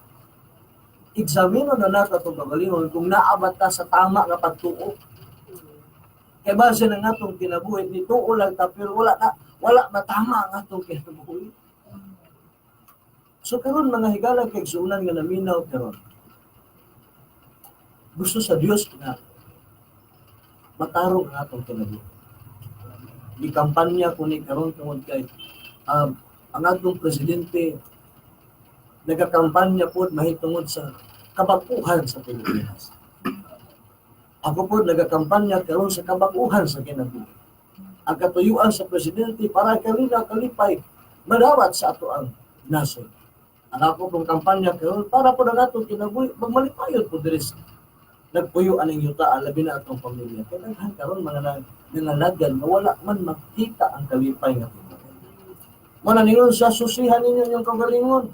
Examine na nato itong kagalingon kung naabata sa tama nga pagtuo. Kaya base na nga itong kinabuhi, nituo lang ta, pero wala ba tama nga itong kinabuhi. So karon mga higala kay suunan nga naminaw karon. Gusto sa Dios nga matarong ang atong kinabuhi. Di kampanya ko ni karon tungod kay ang atong presidente nagakampanya po mahitungod sa kabaguhan sa Pilipinas. Ako po nagakampanya karon sa kabaguhan sa kinabuhi. Ang katuyuan sa presidente para kalipay madawat sa ato ang nasod. Ang ako pong kampanya karon para po na atong kinabuhi magmalipayon po diri nagpuyo aning yuta labi na atong pamilya. Kaya daghan karon mga nangalagyan nga wala man makita ang kalipay nga kinabuhi. Muna ningon sa susihan ninyo yung kagalingon.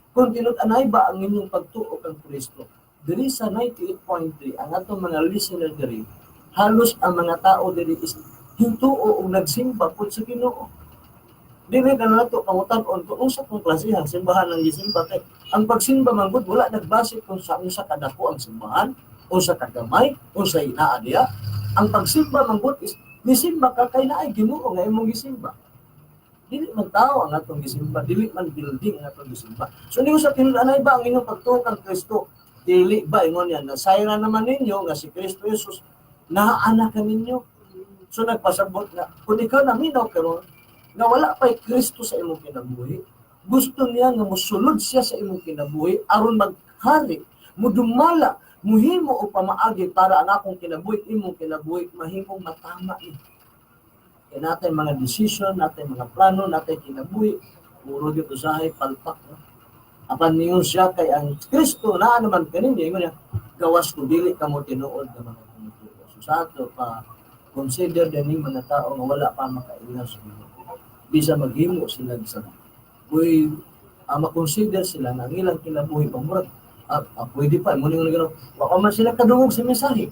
Kung tinud-anay ba ang inyong pagtuo kang Kristo? Diri sa 98.3 ang atong mga listener diri, halos ang mga tao diri is hintuo o nagsimba pud sa Ginoo. Dili ka nato pangutan-on kung unsa kung klasihan simbahan ng gisimba kay ang pagsimba man gud wala nagbase kung sa unsa kadako ang simbahan, unsa kagamay, unsa inaa diya. Ang pagsimba man gud is gisimba ka kay naay Ginoo nga imong gisimba. Dili man tao ang atong gisimba, dili man building ang atong gisimba. So niyo sa tinud-anay ba ang inyong pagtuo kang Kristo? Dili ba ingon yan nasayran naman ninyo nga si Kristo Jesus naaanak ninyo. So nagpasabot na kung ikaw naminaw karon nga wala pa'y Kristo sa imong kinabuhi, gusto niya nga mosulod siya sa imong kinabuhi aron maghari, mudumala, muhimo o pamaagi para ang akong kinabuhi, imong kinabuhi, mahimong matama eh. Kaya natin mga decision, natin mga plano, natin kinabuhi, puro dito usahay, palpak. No? Apan niyo siya kay ang Kristo na naman kanin niya, niya, gawas ko, dili ka mo tinuod ng mga kumutuo. So sa ato pa, consider din yung mga tao nga wala pa makailas. bisa maghimo sila sa kung makonsider sila na ang ilang kinabuhi pamurag pwede pa mo ning gano wa man sila kadungog sa mensahe.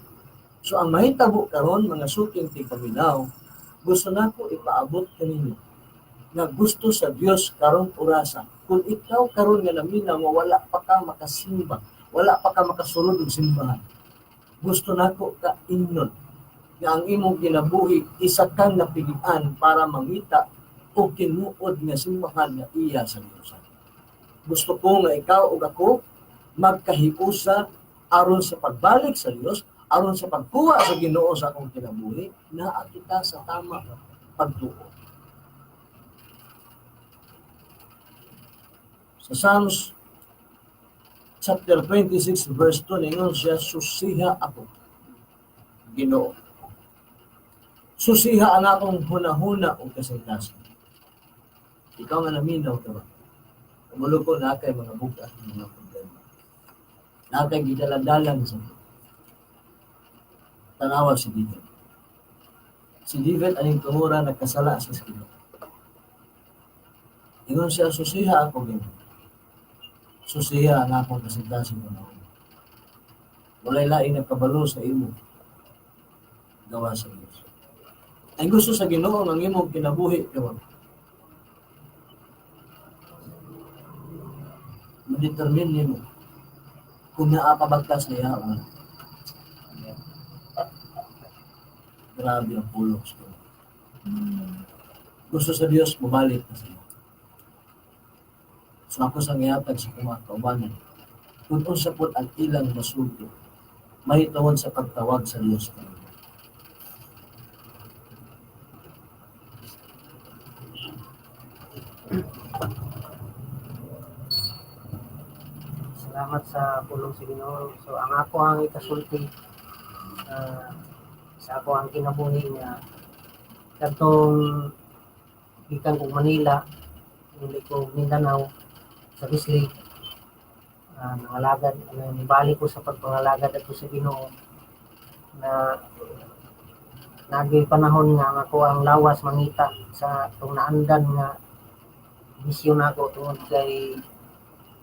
So ang mahitabo karon mga suking tigpaminaw, gusto nako ipaabot kaninyo na gusto sa Dios karong orasa. Kung ikaw karon nga naminaw nga wala pa ka makasimba, wala pa ka makasulod og simbahan, gusto nako ka ingon nga ang imong kinabuhi isa kang napilian para mangita o kinuod nga simbahan nga iya sa Dios. Gusto ko nga ikaw ug ako magkahiusa aron sa pagbalik sa Dios, aron sa pagkuha sa Ginoo sa akong kinabuhi, naa kita sa tama pagtuo. Sa Psalms chapter 26 verse 2 ningon siya, susiha ako, Ginoo. Susiha ang akong hunahuna o kasing-kasing. Ikaw nga naminaw ka ba? Kumulo ko na kay mga bukas, mga problema. Na kay gidaladalan sa tanawa si David. Si David aning tumura nagkasala sa Ginoo. Ingon siya, susiha ako, Ginoo. Susiha ang akong kasing-kasing hunahuna. Walay laing nagkabalo sa imo gawa sa Diyos. Ay gusto sa Ginoo ang imong kinabuhi karon. Determine mo kung naapabag ka sa iya o wala. Grabe ang pulong sa Ginoo. Gusto sa Dios bumalik ka sa iyo. So ako sa ngayatag sa kumakaubanan, kung unsa pod ang ilang masulto, mahitawon sa pagtawag sa Dios kanila. Salamat sa pulong sa Ginoo. So ang ako ang ikasulti sa ako ang kinabuhi nga kadtong gikan kog Manila, uli ko Mindanao sa Bislig, nangalagad, nibalik ko sa pagpangalagad ato sa Ginoo na nagay panahon nga ako ang lawas mangita sa itong naandan nga misyon ako tungod kay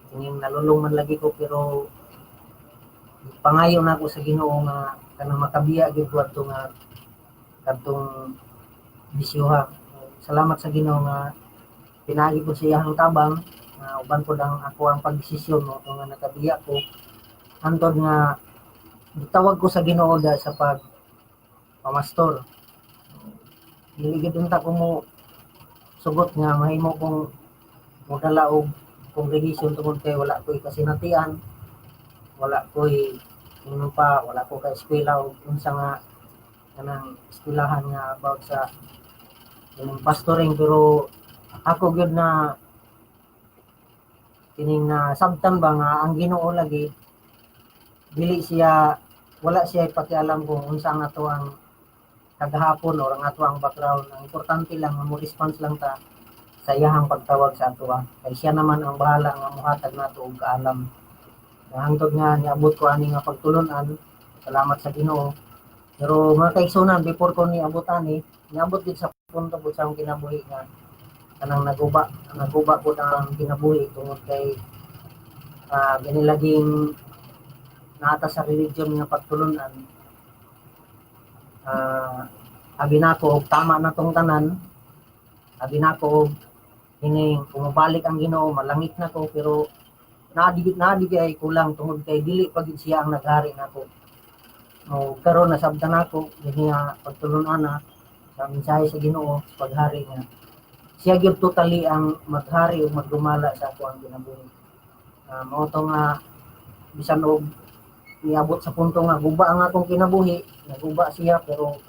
kining nalulong man lagi ko, pero pangayo na ako sa Ginoo nga kanang makabiya gyud ko adto nga kadtong bisyoha. Salamat sa Ginoo nga pinagi ko siya ang tabang, uban ko lang ako ang pagdesisyon no nga nakabiya ko antod nga gitawag ko sa Ginoo da sa pag pamastor. Dili gyud unta ko mo sugot nga mahimo kong modala og congregation tungod kay wala ko'y kasinatian, wala ko'y wala ko kay eskwela o unsa nga kanang eskwelahan nga about sa pastoring, pero ako gyud na kining na sabtan ba nga ang Ginoo lagi dili siya, wala siya pakialam kung unsa ang ato ang kagahapon o ang ato ang background. Ang importante lang nga mo response lang ta sa iyahang pagtawag sa ato. Kay siya naman ang bahala nga muhatag nato og kaalam. Hangtod nga niabot ko ani nga pagtulunan, salamat sa Ginoo. Pero mga kaigsunan, before ko niabot ani, niabot gid sa punto po sa akong kinabuhi nga kanang naguba po ang kinabuhi tungod kay ganilaging naata sa religion nga pagtulunan. Abi nako og tama na tong tanan, abi nako og hining pumabalik ang Ginoo, malangit na ko, pero nadigit ay kulang tungod kay dili pagid siya ang naghari nako. O karon nasabtan nako dinhi nga pagtulunan na sa mensahe sa Ginoo sa paghari nga siya gyud totally ang maghari ug magdumala sa ako ang kinabuhi. Mao to nga bisan og niabot sa punto nga guba ang akong kinabuhi, naguba siya, pero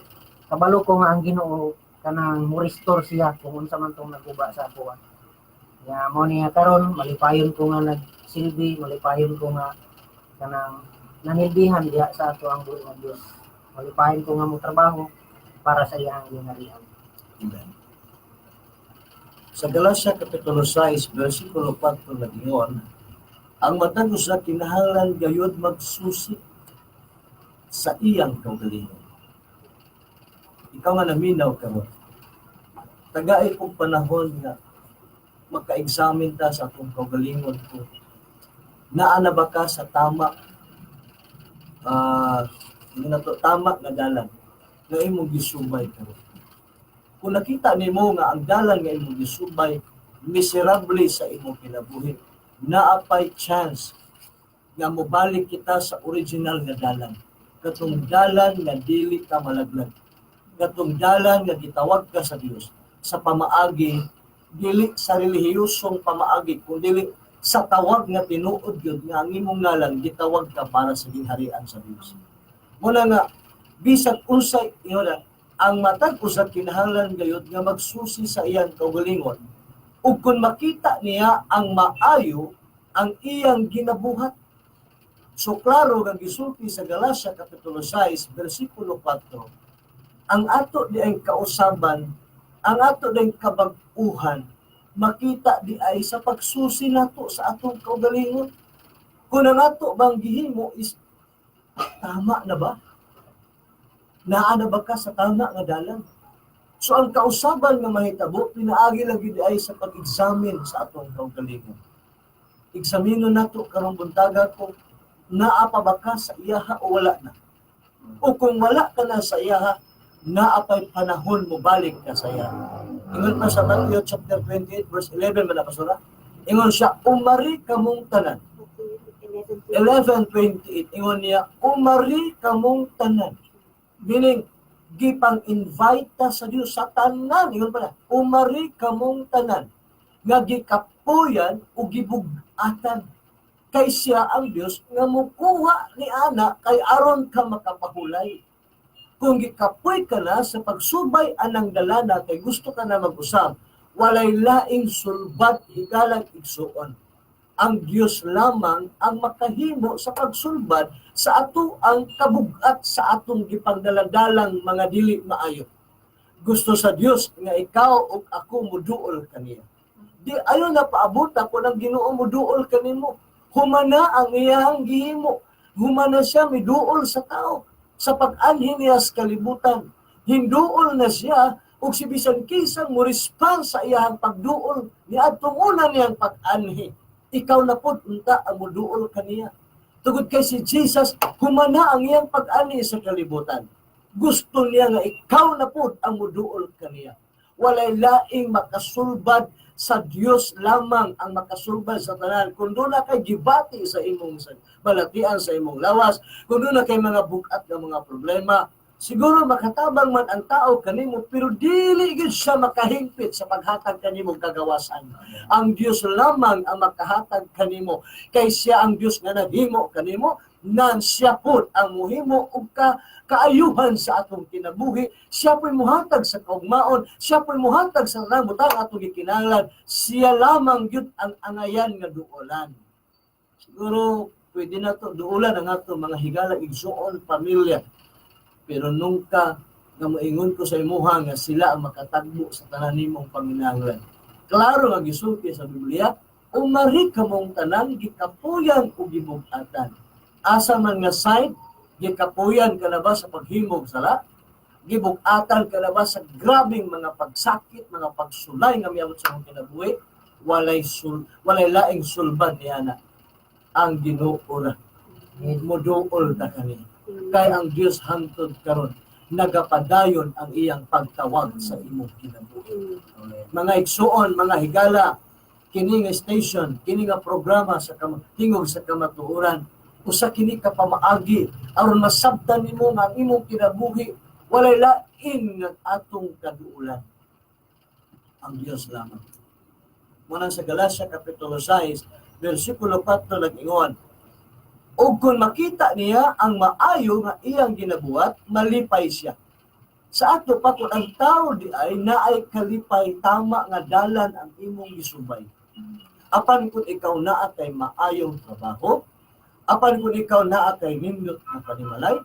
kabalo ko nga ang Ginoo kanang mo-restore siya kung unsa man tong naguba sa ako. Ya mo niya karon malipayon ko nga nagsilbi, malipayon ko nga kanang nanilbihan diha sa ato ang buhi nga Dios. Malipayon ko nga mo trabaho para sa iyang gingharian. Amen. Sa Galatia Kapitulo 6, versikulo 4 nagingon, ang matag usa kinahanglan gayud magsusi sa iyang kaugalingon. Ikaw nga naminaw karon. tagay kong panahon nga maka-examine ta sa atong kaugalingon ko. Naa na ba ka sa tama tama nga dalan nga imong gisubay karon? Kung nakita nimo nga ang dalan nga imong gisubay miserable sa imong kinabuhi, naapay chance nga mobalik kita sa original nga dalan. Katong dalan nga dili ka malaglag. Katong dalan nga gitawag ka sa Dios sa pamaagi, dili sa relihiyosong pamaagi, kundi sa tawag nga tinuod yun nga ang imong ngalan gitawag ka para sa gingharian sa Dios. Muna nga bisag unsay iyon ang matag usa kinahanglan gayud nga magsusi sa iyang kaugalingon ug kung makita niya ang maayo ang iyang ginabuhat. So klaro nga gisulti sa Galacia kapitulo 6 bersikulo 4, ang ato di ay kausaban, ang ato di kabag-uhan makita di ay sa pagsusi nato sa atong kaugalingon. Kung ang ato bang gihimo is tama na ba? Naa na ba ka sa tama nga dalan? So ang kausaban nga mahitabo pinaagi lagi di ay sa pag-examine sa atong kaugalingon. Eksamino nato karong buntaga kung naa pa ba ka sa iyaha o wala na. O kung wala ka na sa iyaha, naapay panahon mo balik ka sa iyaha. Ingon pa sa Matthew chapter 28 verse 11 man pastora. Ingon siya, umari kamong tanan. 11:28 ingon niya, umari kamong tanan. Meaning gipang-invite ta sa Dios sa tanan. Ingon pa na, umari kamong tanan. Nga gikapuyan o gibugatan. Kay siya ang Dios nga mukuha ni ana kay aron ka makapahulay. Kung gikapoy ka na sa pagsubay anang dalana kay gusto ka na mag-usab, walay laing sulbat higalang igsuon. Ang Dios lamang ang makahimo sa pagsulbad sa ato ang kabugat sa atong gipangdaladalang mga dili maayo. Gusto sa Dios nga ikaw ug ako muduol kaniya. Di ayo na paabot ako ng Ginoo muduol kanimo. Humana ang iyang gihimo. Humana siya miduol sa tao. Sa pag-anhi niya sa kalibutan. Hinduol na siya ug si bisan kisang mo response sa iyang pagduol ni adtong una niyang pag-anhi. Ikaw na pud unta ang muduol kaniya. Tugod kay si Jesus, humana ang iyang pag-anhi sa kalibutan. Gusto niya nga ikaw na pud ang muduol kaniya. Walay laing makasulbad sa Dios lamang ang makasulbad sa tanan. Kung doon na kay gibati sa imong balatian, sa imong lawas, kung doon na kay mga bukat ng mga problema, siguro makatabang man ang tao kanimo, pero dili gid siya makahingpit sa paghatag kanimo kagawasan. Ang Dios lamang ang makahatag kanimo. Kay siya ang Dios nga naghimo kanimo, nan siya pud ang muhimo og kaayuhan sa atong kinabuhi. Siya po'y muhatag sa kaugmaon, siya po'y muhatag sa butang atong gikinahanglan. Siya lamang yun ang angayan nga duolan. Siguro pwede na to duolan ang atong mga higala igsuon pamilya. Pero nungka nga moingon ko sa imuha nga sila ang makatagbo sa tanan nimong panginahanglan. Klaro nga gisulti sa Biblia, umari kamong tanan gikapuyan ug gibug-atan. Asa man nga side, gikapuyan ka na ba sa paghimog sala? Gibug-atan ka na ba sa grabing mga pagsakit, mga pagsulay nga miyabot sa mong kinabuhi? Walay laing sulbad niya na ang Ginoo na. Muduol na kani. Kay ang Dios hangtod karon nagapadayon ang iyang pagtawag sa imong kinabuhi. Mga igsuon, mga higala, kini nga station, kini nga programa sa tingog sa kamatuoran, usa kini ka pamaagi aron masabtan nimo nga ang imong kinabuhi walay lain nga atong kaduulan. Ang Dios lamang. Muna sa Galacia kapitulo 6 bersikulo 4 nag-ingon, ug kung makita niya ang maayo nga iyang ginabuhat, malipay siya. Sa ato pa kung ang tao di ay naay kalipay tama nga dalan ang imong gisubay. Apan kung ikaw naa kay maayong trabaho, apan kung ikaw naa kay nindot na panimalay,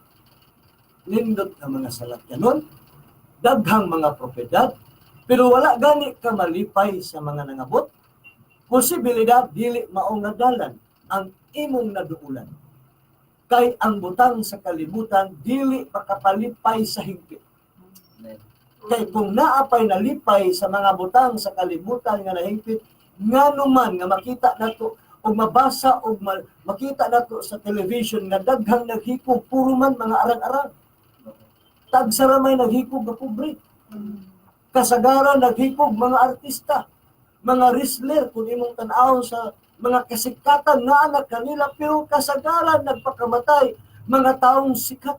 nindot na mga salakyanon, daghang mga propiedad, pero wala gani ka malipay sa mga nangabot, posibilidad dili maong nadalan ang imong naduulan. Kay ang butang sa kalibutan dili pakapalipay sa higpit. Kay kung naapay nalipay sa mga butang sa kalibutan nga nahingpit, nganuman nga makita nato o mabasa o makita nato sa television nga daghang naghikog puro man mga arang-arang. Tagsara may naghikog nga pobre. Kasagaran naghikog mga artista, mga wrestler kung imong tan-aw sa mga kasikatan nga anak kanila, pero kasagaran nagpakamatay mga taong sikat,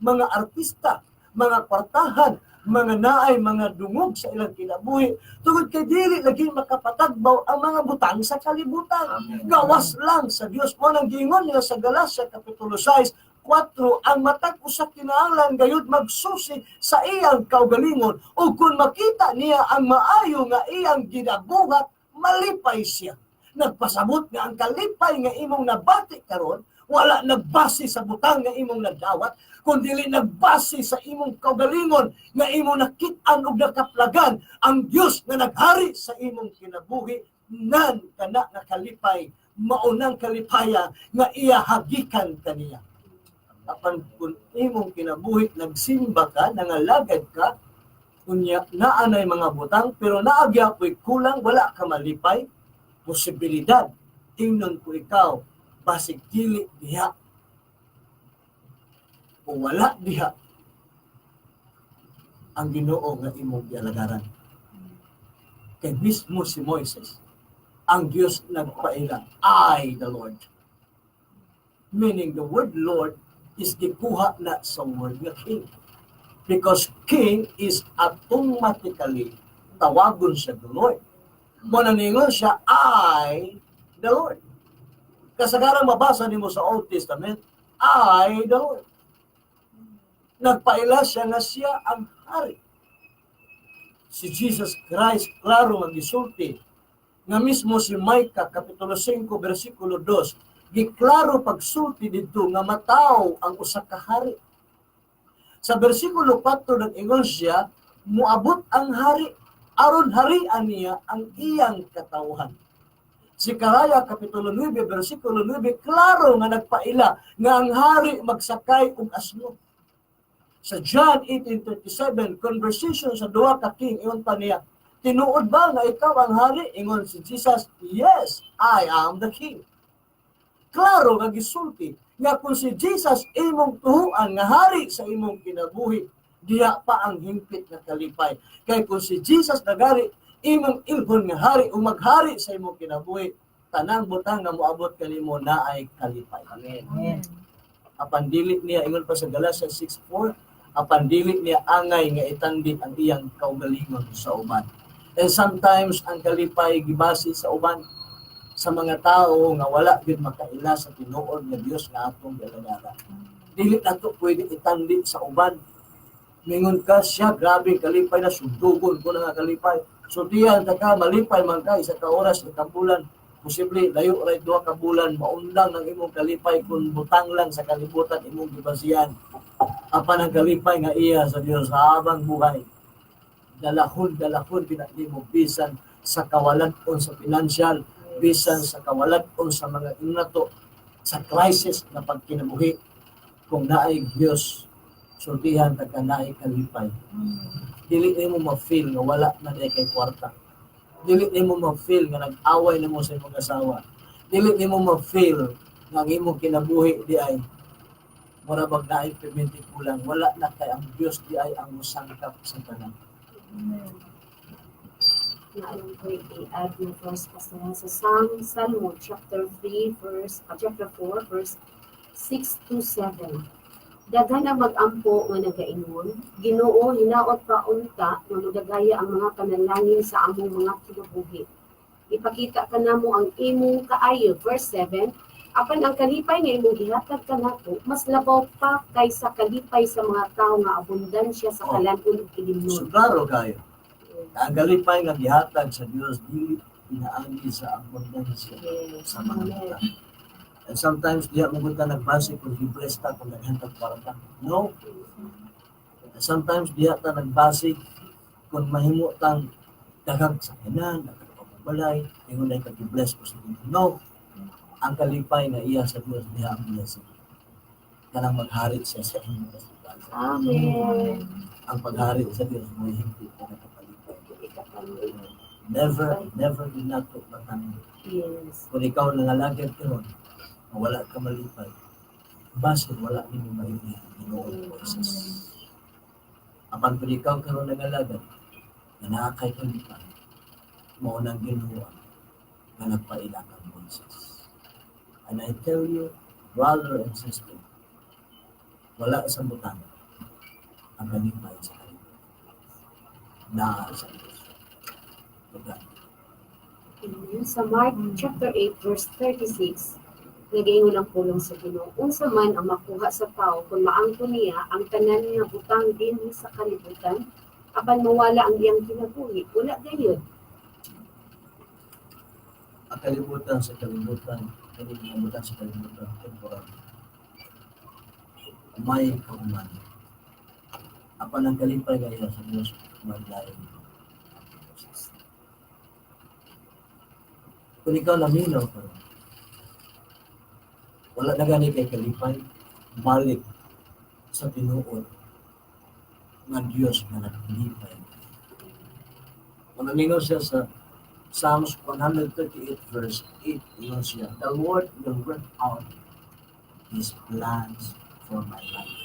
mga artista, mga kwartahan, mga naay, mga dungog sa ilang kinabuhi. Tungod kay dili lagi makapatagbaw ang mga butang sa kalibutan. Gawas lang sa Dios. Mo nang giingon niya sa Galacia Kapitulo 6, 4, ang matag usa kinahanglan gayud magsusi sa iyang kaugalingon, o kung makita niya ang maayo nga iyang ginabuhat, malipay siya. Nagpasabot nga ang kalipay nga imong nabati karon wala nagbase sa butang nga imong nagdawat, kundi nagbase sa imong kaugalingon nga imong nakit-an ug nakaplagan ang Dios nga naghari sa imong kinabuhi. Nan kana nga kalipay, maunang kalipaya nga iya hagikan kaniya. Apan kung imong kinabuhi nagsimba ka, nangalagad ka, kunya naanay mga butang, pero naagya ko'y kulang, wala ka malipay, posibilidad, tingnon ko ikaw, basig dili diha, o wala diha, ang Ginoo nga imong gialagaran. Kay mismo si Moises, ang Dios nagpaila, I, the Lord. Meaning the word Lord is gikuha na sa word nga king. Because king is automatically tawagon siya the Lord. Mo naningon siya, I, the Lord. Kasagaran mabasa nimo sa Old Testament, I, the Lord. Nagpaila siya na siya ang hari. Si Jesus Christ, klaro nga gisulti, nga mismo si Micah, Kapitulo 5, versikulo 2, giklaro pagsulti dito nga mataw ang usa ka hari. Sa bersikulo 4 nag-ingon siya, muabot ang hari, aron harian niya ang iyang katawhan. Si Karaya, Kapitulo 9, versikulo 9, klaro nga nagpaila nga ang hari magsakay og asno. Sa John 18:37, conversation sa duha ka king, ingon pa niya, tinuod ba nga ikaw ang hari? Ingon si Jesus, yes, I am the king. Klaro nga gisulti nga kung si Jesus imong tuhuan nga hari sa imong kinabuhi, diha pa ang himpit nga kalipay. Kay kung si Jesus nagari imong ilhon nga hari o maghari sa imong kinabuhi, tanang butang nga moabot kanimo na ay kalipay. Amen. Apan dili niya, ingon pa sa Galatia 6:4, apan dili niya angay nga itandi ang iyang kaugalingon sa uban. And sometimes ang kalipay gibase sa uban, sa mga tao nga wala gid makaila sa tinuod nga Dios nga atong gialagara. Dili nato pwede itandi sa uban. Mingon ka siya, grabe kalipay na, sundugon ko na nga kalipay. So diyan ta ka malipay man ka isa ka oras sa bulan, posible layo ra 2 ka bulan, maundang ang imong kalipay kung butang lang sa kalibutan imong gibasihan. Apan ang kalipay nga iya sa Dios habang buhay. Dalahon pinagi mo bisan sa kawalan-on sa financial, bisan sa kawalan-on sa mga inato, sa crisis na pagkinabuhi, kung naay Dios, sultihan ta ka naay kalipay. Dili mo ma-feel nga wala na kay kwarta. Dili mo ma-feel nga nag-away na mo sa imong asawa. Dili mo ma-feel nga ang imong kinabuhi di ay mura bag naay permente kulang. Wala na kay ang Dios di ay ang musangkap sa tanan. Na alam ko i-add na verse sa Salmo chapter 4 verse 6 to 7. Daghan ang mag-ampo nga nagaingon, Ginoo hinaot pa unta nga magagaya ang mga panalangin sa among mga kinabuhi. Ipakita ka namo ang imong kaayo. Verse 7, apan ang kalipay nga imong gihatag kanato mas labaw pa kaysa kalipay sa mga tawo nga abundansya sa kalan-on ug kilimnon. Klaro kayo. Ang kalipay nga gihatag sa Dios dili pinaagi sa abundansya sa mga tao. And sometimes diya mo ta nagbase kung hibres ta kung naghantag para ta. No. And sometimes diya ta nagbase kung mahimo tang daghang sakyanan, daghang pagbalay, ingon ay kag-bless ko sa Ginoo. No. Ang kalipay na iya sa Dios diha ang blessing. Kanang maghari siya sa inyong Amen. ang paghari sa Diyos mo higit na nakapalipay. Ikapamilya. Never dinato matanin. Yes. Kung ikaw nangalagad ka ron, wala ka malipay, basin wala nimo maibig Ginoong Moises. Apan kung ikaw karon nangalagad, na nakakay kalipay, mao nang Ginoo nga nagpaila kang Moises. And I tell you, brother and sister, wala sa butang ang kalipay sa kalipay. Naa sa Diyos. Pagkat Amen. Sa Mark chapter 8 verse 36, nagaingon ang pulong sa Ginoo. Unsa man ang makuha sa tao kung maangko niya ang tanan nga butang dinhi sa kalibutan, apan mawala ang iyang kinabuhi, wala gayud. ang kalibutan sa kalibutan, kalibutan sa kalibutan, temporal. May kauman. Apan ang kalipay gaya sa Diyos, maglayo. Kung ikaw laminaw ka, wala na gani kay kalipay, balik sa tinuod ng Diyos na nagkalipay. Kung naminaw siya sa Psalms 138 verse 8, yun siya, the Lord will work out His plans for my life.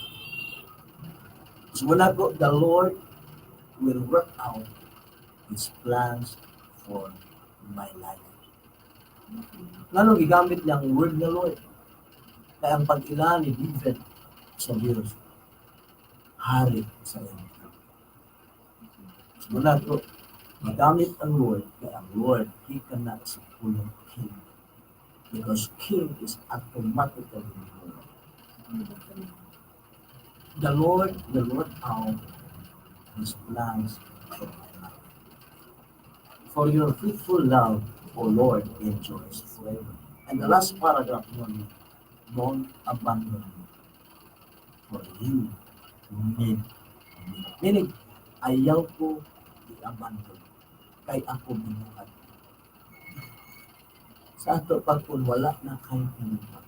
So wala ko, the Lord will work out His plans for my life. Lalo gigamit niya ang word ng Lord. Kaya ang pag-ila ni David sa Diyos, hari sa iyo. So wala ko, magamit ang Lord, kaya ang Lord, He cannot sa pulong King. Because King is automatically Lord. The Lord will work out His plans for my life. For your faithful love, O Lord, endures forever. And the last paragraph nun, don't abandon me, for you need me. Meaning, ayaw ko i-abandon, kay ako binuhat. Sa ato pag kung wala na kayo binuhat,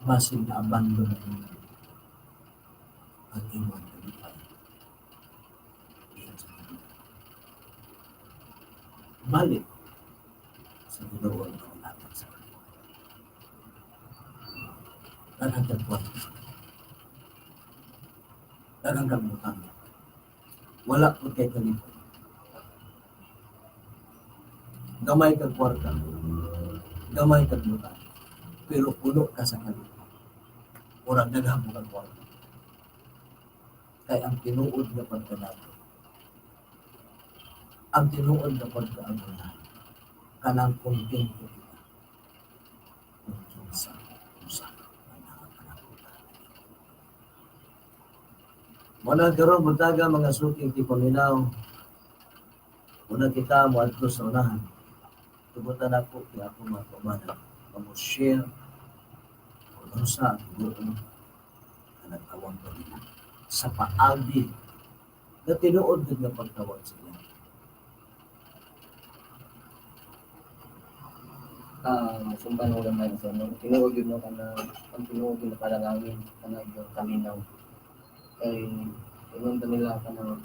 basin na abandon na inyo ang iwan kalipay. Balik sa Ginoo ang panglaban sa kalipay. Daghang kagbuhat. Daghang kagbutan. Wala po kay kalipay. Gamay kag kwarta. Gamay kag butan. Pero puno ka sa kalipay. Murag daghang mo kag kwarta. Kay ang tinuod nga pagkanato. Ang tinuod nga pagkaaguna. Kanang kontento kita. Kung kinsa usa ang nakapanakutan. Muna karon buntaga mga suking tipaminaw. Muna kita mo adto sa unahan. Tubutan ako kaya ako magpamana. Mamushare o sa tubutan na nagtawag pa nila sa paagi na tinuod din nga pagtawag sila. Sumban ko naman sa ano, tinuod yun no, kana, ang tinuod yun na palangangin, kana yung kaminaw. Kay, inunta nila kana,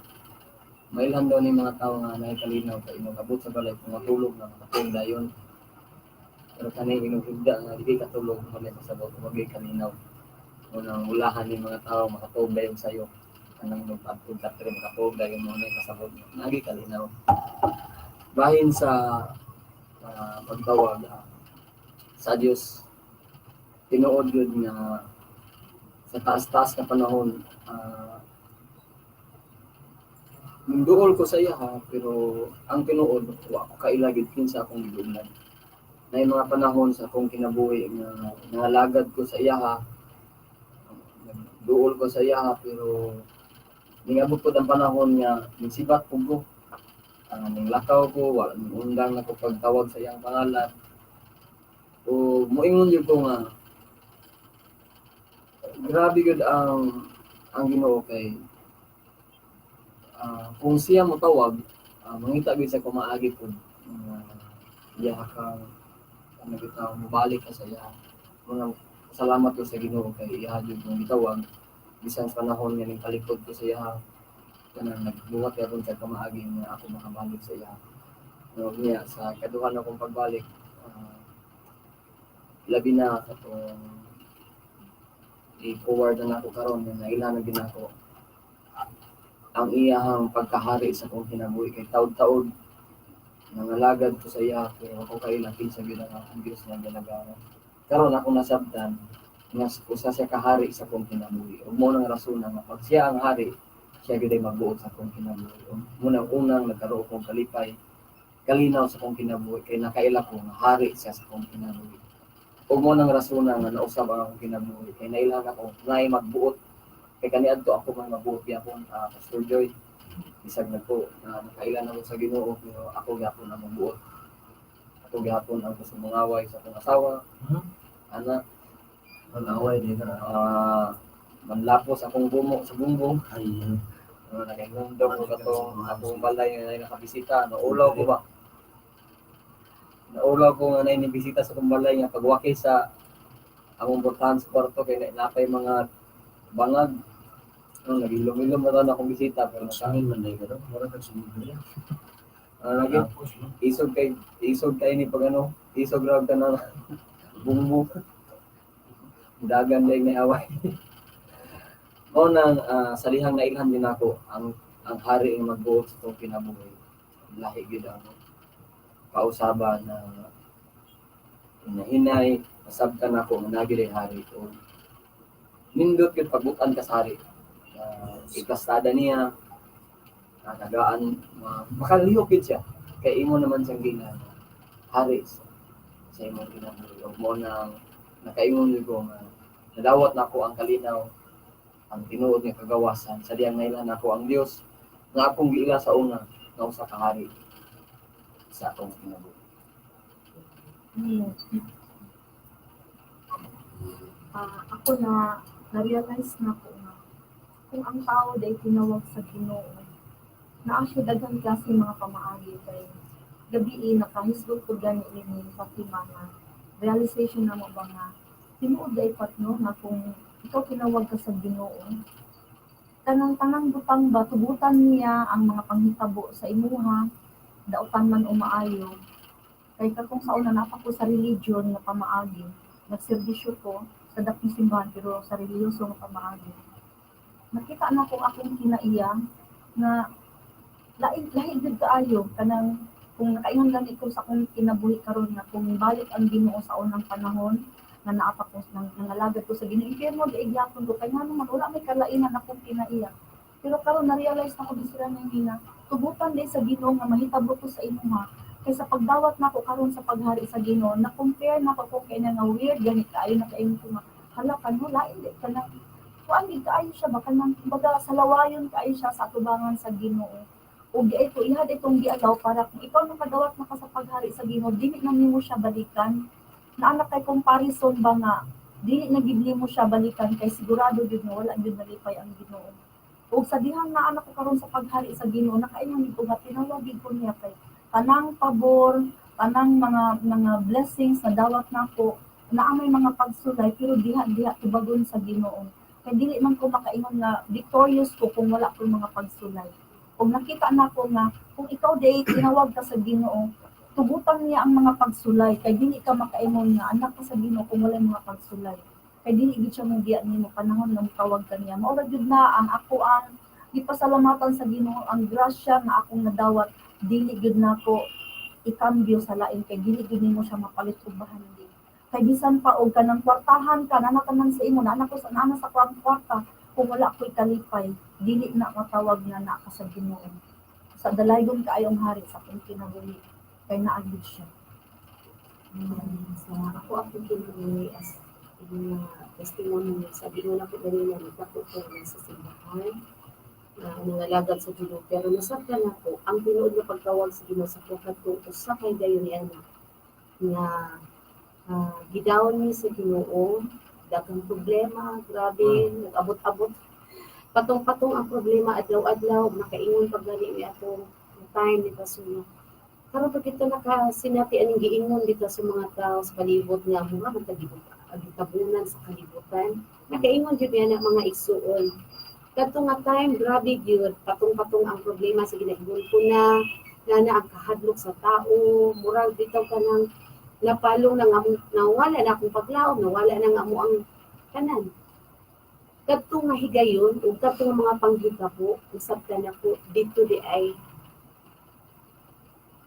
mailhan daw ni mga tao nga nakalinaw, kay magabot sa balay, kung matulog na makatulog dayon. Pero kani inugda nga, di katulog, kami pasabot, huwag kalinaw. Unang ulahan ni mga tao, makatulog dayon sa'yo. Kanang magpagtulog, pero makatulog dayon mo na pasabot, nagi kalinaw. Bahin sa pagtawag sa Diyos, tinuod yun nga sa taas-taas na panahon, duol ko sa iya ha, pero ang tinuod, wa ko kailagid kinsa akong gidugnan. Na yung mga panahon sa akong kinabuhi nga nalagad ko sa iya ha, duol ko sa iya ha, pero ningabot ko ang panahon nga nagsibat po ko. Lakaw ko, wala undang ako pagtawag sa iyang pangalan. O moingon yun ko nga, grabe yun ang Ginoo kay kung siya mo tawag, mangita gid sa kumaagi po. Iya ka, mabalik ka sa iya. Mga salamat ko sa Ginoo kay iya jud mong gitawag. bisan sa panahon nga ning palikod ko sa iya kanang nagbuhat gyapon sa kamaagi nga ako makabalik sa iya. No, niya sa kaduha na akong pagbalik, labi na katong i-forward na ako karon nga nailan na gid ako ang iyahang pagkahari sa akong kinabuhi kay taud-taud nangalagad ko sa iya pero ako kailang kinsa gyud ang akong Dios nga ginagana. Karon ako nasabtan nga usa siya kahari sa akong kinabuhi. Ug mo nang rason nga pag siya ang hari, siya gyud ay magbuot sa akong kinabuhi. Munang unang nagkaroon kong kalipay, kalinaw sa akong kinabuhi kay nakaila ko nga hari siya sa akong kinabuhi. Ug mo nang rason nga nausab ang akong kinabuhi kay nailan ako ngay magbuot kay kaniadto ako man magbuot gyapon Pastor Joy. Bisag na po nakailan ako sa Ginoo pero ako gyapon ang magbuot. Ako gyapon ang gusto mangaway sa akong asawa, anak, Mag-away din na. manlapos akong bumo sa bumbong. Ay, Nakainundok ko katong akong balay nga nakabisita. Naulaw ko ba? Naulaw ko nga nainibisita sa akong balay nga pagwaki sa among burtahan sa kwarto kay napay mga bangag. Nagilom-ilom na akong bisita pero pagsangin man na yun. Mura kagsunod na yan. lagi isog kay ni pag isog raw ka na bumbo. Dagan day may away. Mao nang salihang nailhan din ako ang hari ang magbuot sa akong kinabuhi. Lahi gid ang kausaban na hinahinay masabtan ako nga nagilay hari o nindot gyud pagbutan ka sa hari. Ikastada niya tagaan makalihok gid siya kay imo naman siyang ginan hari sa imong kinabuhi. Ug mo nang nakaingon ko nga nadawat na ako ang kalinaw, ang tinuod nga kagawasan, sa diyang nailan ako ang Dios nga akong giila sa una nga usa ka hari sa akong kinabuhi. Ako na-realize na ko na kung ang tao day tinawag sa Ginoo, na siya daghan kasi mga pamaagi kay gabi nakahisgot ko gani ini Fatima na realization na mo ba nga tinuod day patno na kung ikaw tinawag ka sa Ginoo, tanang butang ba tubutan niya ang mga panghitabo sa imuha, dautan man umaayo. Kay kung sa una napa ko sa religion nga pamaagi, nagserbisyo ko sa dakong simbahan pero sa relihiyoso nga pamaagi. Nakita na ko akong kinaiya nga lahi gud kaayo kanang kung nakaingon gani ko sa akong kinabuhi karon nga kung balik ang Ginoo sa unang panahon nga naapa ko nangalagad ko sa Ginoo impierno di igyapon ko kay ngano man wala may kalainan akong kinaiya. Pero karon na-realize na ko bisira na nga tubutan day sa Ginoo nga mahitabo ko sa imuha. Kay sa pagdawat na ko karon sa paghari sa Ginoo, na-compare na ko kay nga weird gani kaayo na kaayo ko nga hala kanu lain di kanang kuan di kaayo siya ba kanang kumbaga sa lawayon kaayo siya sa atubangan sa Ginoo. O di ito ihad itong gialaw para kung ikaw nakadawat na ka sa paghari sa Ginoo, dili na nimo siya balikan. Naanak kay comparison ba nga dili na gid nimo siya balikan kay sigurado gid nga wala gid nalipay ang Ginoo. O sa dihang naanak ko karon sa paghari sa Ginoo, nakaingon gid ko nga tinawag gid ko niya kay tanang pabor, tanang mga blessings na dawat nako, naa may mga pagsulay pero diha tubagon sa Ginoo. Kay dili man ko makaingon nga victorious ko kung wala ko mga pagsulay. Kung nakita nako nga kung ikaw day tinawag ka sa Ginoo, tubutan niya ang mga pagsulay kay dili ka makaingon nga anak ka sa Ginoo kung wala mga pagsulay. Kay dili gid siya mong nimo panahon nga tawag kaniya. Mao ra gyud na ang ako ang gipasalamatan sa Ginoo ang grasya na akong nadawat. Dili gud nako ikambyo sa lain kay dili gud nimo siya mapalit og bahanding. Kay bisan pa og kanang kwartahan ka na tanan sa imo na ko sa nana sa kwarta kung wala ko'y kalipay dili na matawag na naka sa Ginoo. Sa dalaygon kaayong hari sa akong kinabuhi kay naagid siya. Sa ako kinabuhi as testimony sa Ginoo na ko dali na nagdako ko sa simbahan. Nangalagad sa Ginoo pero nasabtan ako ang tinuod nga pagtawag sa Ginoo sa kukat ko usa kay dayon ni ana nga gidawon ni sa Ginoo daghang problema grabe nag-abot-abot patong-patong ang problema adlaw-adlaw makaingon pag gali ni atong time ni Pastor karon pag ito nakasinati aning giingon dito sa mga tao sa palibot nga mga magtabunan sa kalibutan. Nakaingon jud yan ang mga igsuon. Kadto nga time grabe gyud patong-patong ang problema sa ginaingon ko na ang kahadlok sa tao, murag bitaw ka nang napalong nang amo nawala na akong paglaom, nawala na nga amo ang tanan. Kadto nga higayon ug kadto nga mga panghitabo usabtan ako dito di ay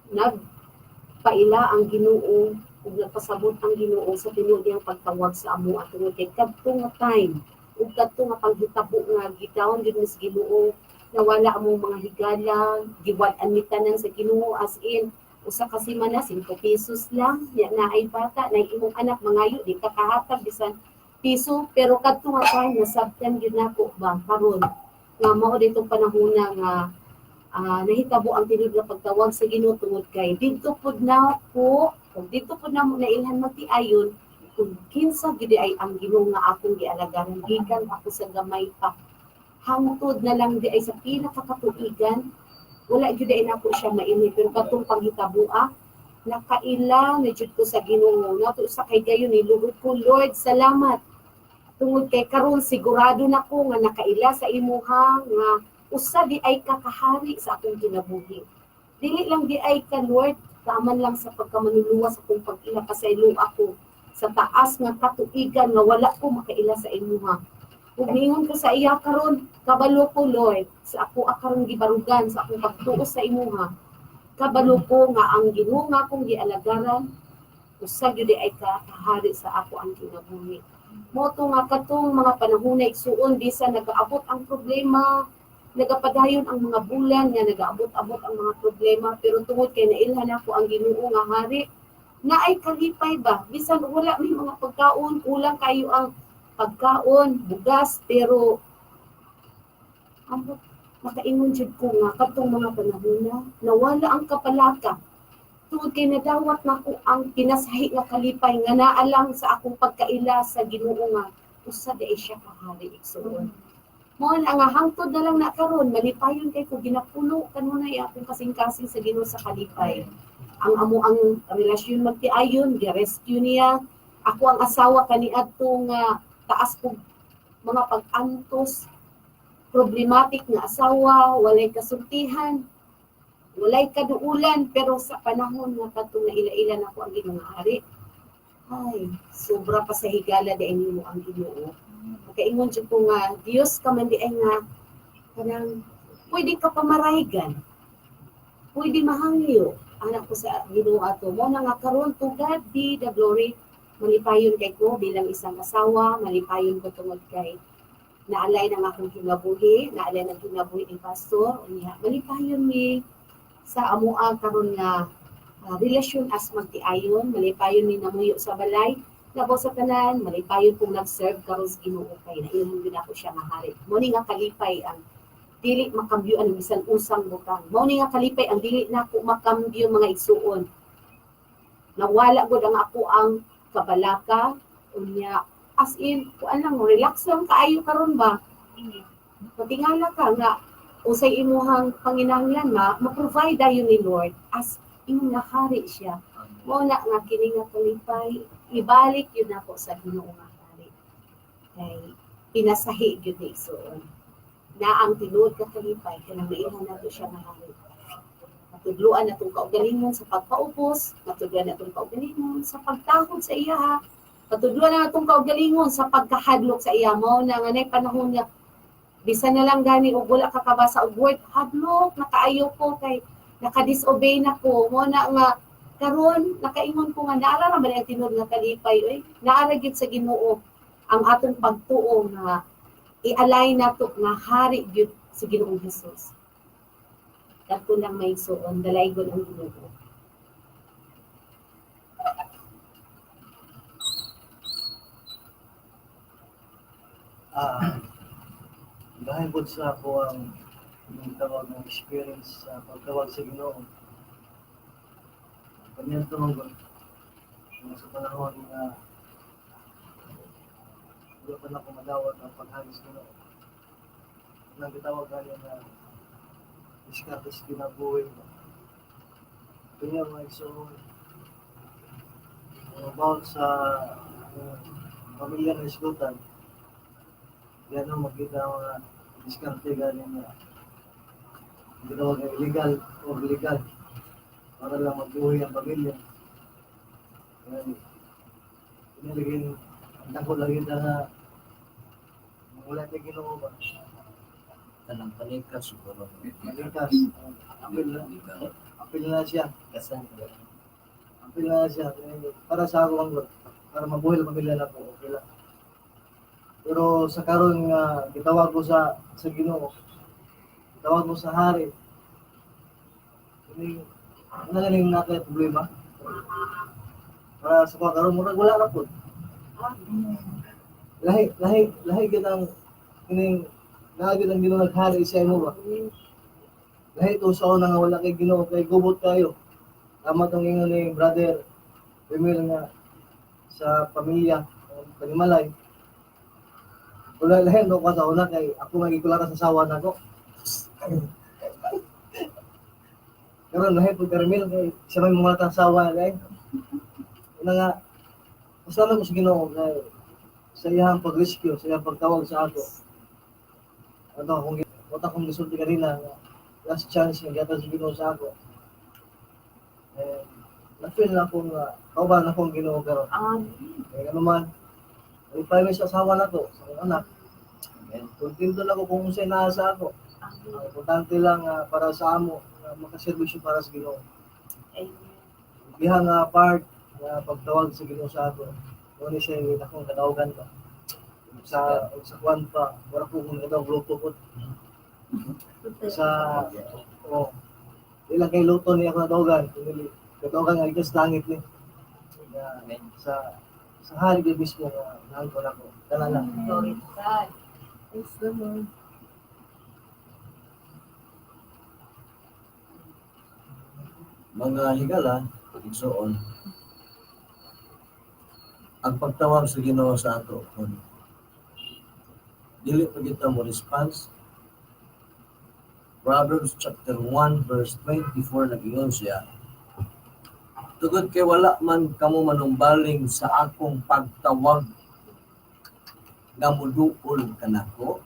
nagpaila ang Ginoo ug nagpasabot ang Ginoo sa tinuod niyang pagtawag sa amo at tungod kay kadto nga time ug kadto nga panghitabo nga gidawon gyud ni sa Ginoo nawala among mga higala giwad-an mi tanan sa Ginoo as in usa ka semana 5 pesos lang ya na ay bata na imong anak mangayo di ka kahatag bisan piso pero kadto nga time nasabtan gyud nako ba karon nga mao ditong panahona nga nahitabo ang tinud nga pagtawag sa Ginoo tungod kay didto pud na ko ug didto pud na mo nailhan magtiayon kung kinsa gid ay ang Ginoo nga akong gialagaran gikan ako sa gamay pa hangtod na lang di ay sa pinakakatuigan wala gid ay nako siya maini pero katong panghitabo nakaila na jud ko sa Ginoo nato sa kay gayon ni luhod ko Lord salamat tungod kay karon sigurado nako nga nakaila sa imuha nga usa di ay kakahari sa akong kinabuhi. Dili lang di ay ka Lord, taman lang sa pagkamanuluwa sa akong pag-ila pasaylo ako sa taas nga katuigan nga wala ko makaila sa imuha. Ug ningon ko sa iya karon, kabalo ko Lord, sa ako akaron gibarugan sa akong pagtuo sa imuha. Kabalo ko nga ang Ginoo nga akong gialagaran usa gyud ay kakahari sa ako ang kinabuhi. Moto nga katong mga panahon na igsuon bisan nagaabot ang problema nagapadayon ang mga bulan nga nagaabot-abot ang mga problema pero tungod kay nailhan ako ang Ginoo nga hari na ay kalipay ba bisan wala may mga pagkaon kulang kayo ang pagkaon bugas pero makaingon jud ko nga katong mga panahon na wala ang kapalaka tungod kay nadawat nako ang pinasahi nga kalipay nga naa lang sa akong pagkaila sa Ginoo nga usa di siya kahari igsuon. Mo nga hangtod na lang na karon malipayon kay ko ginapuno kanunay akong kasing-kasing sa Ginoo sa kalipay. Ang amo ang relasyon magtiayon, gi-rescue niya. Ako ang asawa kaniadto nga taas ko mga pag-antos problematic nga asawa, walay kasultihan, walay kaduulan pero sa panahon nga kadtong naila-ila nako ang Ginoo nga hari. Ay, sobra pa sa higala di nimo ang Ginoo. Kaingon jud ko nga Dios ka man di ay nga kanang pwede ka pamaraygan. Pwede mahangyo anak ko sa Ginoo ato mo na nga karon to God be the glory. Malipayon kay ko bilang isang asawa, malipayon ko tungod kay naalay ng akong kinabuhi, naalay ng kinabuhi ni pastor, unya malipayon mi sa amoa karon nga relasyon as magtiayon, malipayon mi namuyo sa balay. Labaw sa tanan, malipayon kong nag-serve karon sa Ginoo kay nailhan gyud ako siya mahari. Mo ni nga kalipay ang dili makambyo ang bisan usang butang. Mo ni nga kalipay ang dili nako makambyo mga igsuon. Nawala gud ang ako ang kabalaka unya as in kuan lang relax lang kaayo karon ba. Patingala ka nga usay imuhang panginahanglan ma-provide dayon ni Lord as imong nahari siya. Mo na nga kini nga kalipay ibalik yun ako sa Ginoo nga hari. Kay pinasahi yun ni igsuon. Na ang tinuod ka kalipay kanang mailhan nato siya nga hari. Matudluan natong kaugalingon sa pagpaupos, matudluan natong kaugalingon sa pagtahod sa iya. Matudluan natong kaugalingon sa pagkahadlok sa iya mo na nga nay panahon nga bisan na lang gani og wala ka kabasa og word hadlok nakaayo ko kay naka-disobey na ko mo na nga karon nakaingon ko nga naara ra man ang tinud nga kalipay oy naara gyud sa Ginoo ang atong pagtuo nga i-align nato nga hari gyud si Ginoong Hesus. Kadto lang may suon dalaygon ang Ginoo. Dahil po sa ako ang tawag ng experience sa pagtawag sa Ginoo. Kanyan ito mga sa panahon na wala pa na kumadawat ang paghagis Ginoo. Nang gitawag ganyan na diskartes kinabuhi. Kanya mga igsoon. About sa pamilya ng isgutan. Yan ang magkita ang mga diskarte galing na ginawag na illegal o legal para lang magbuhay ang pamilya. Kaya pinilagin ang dako lagi na wala tayo ginawa ba? Tanang panikas siguro. Malikas. Apil na siya. Kasan. Apil na siya. Para sa ako ang para mabuhay ang pamilya na po. Okay lang. Pero sa karon nga gitawag ko sa Ginoo. Gitawag mo sa hari. Ini ano galing natin problema? Para sa karon mo wala na po. Lahi kitang kining lagi ang Ginoo naghari siya mo ba? Lahi to sa una nga wala kay Ginoo kay gubot kayo. Tama tong ingon ni brother Emil nga sa pamilya Panimalay. Wala lahi no ka sa una kay ako magikulara sa sawa nako. Karon lahi pud Carmel kay siya may mga sawa kay. Una nga pasalamat ko sa Ginoo kay sa iyang pag-rescue, sa iyang pagtawag sa ako. Kung gisulti ka rin na last chance nga gata sa Ginoo sa ako. Na-feel na akong kauban akong Ginoo karon. Kaya ano man, ay pa sa asawa na to, sa mga anak. Kontento na ako kung unsay naa sa ako. Ang importante lang para sa amo, makaserbisyo para sa Ginoo. Bihang part na pagtawag sa Ginoo sa ako. Doon siya yung akong kadawagan pa. Sa kwan pa, wala po kung kadawag luto po. Ilang kay luto niya ako nadawagan. Kadawagan nga ikas langit ni. Sa hari ko mismo nga naan ko na ko. Dala lang. Glory to God. Praise the Lord. Mga higala, igsoon, ang pagtawag sa Ginoo sa ato, kung dili pa kita mo response, Proverbs chapter 1 verse 24 nag-ingon siya, tugod kay wala man kamo manumbaling sa akong pagtawag nga muduol kanako.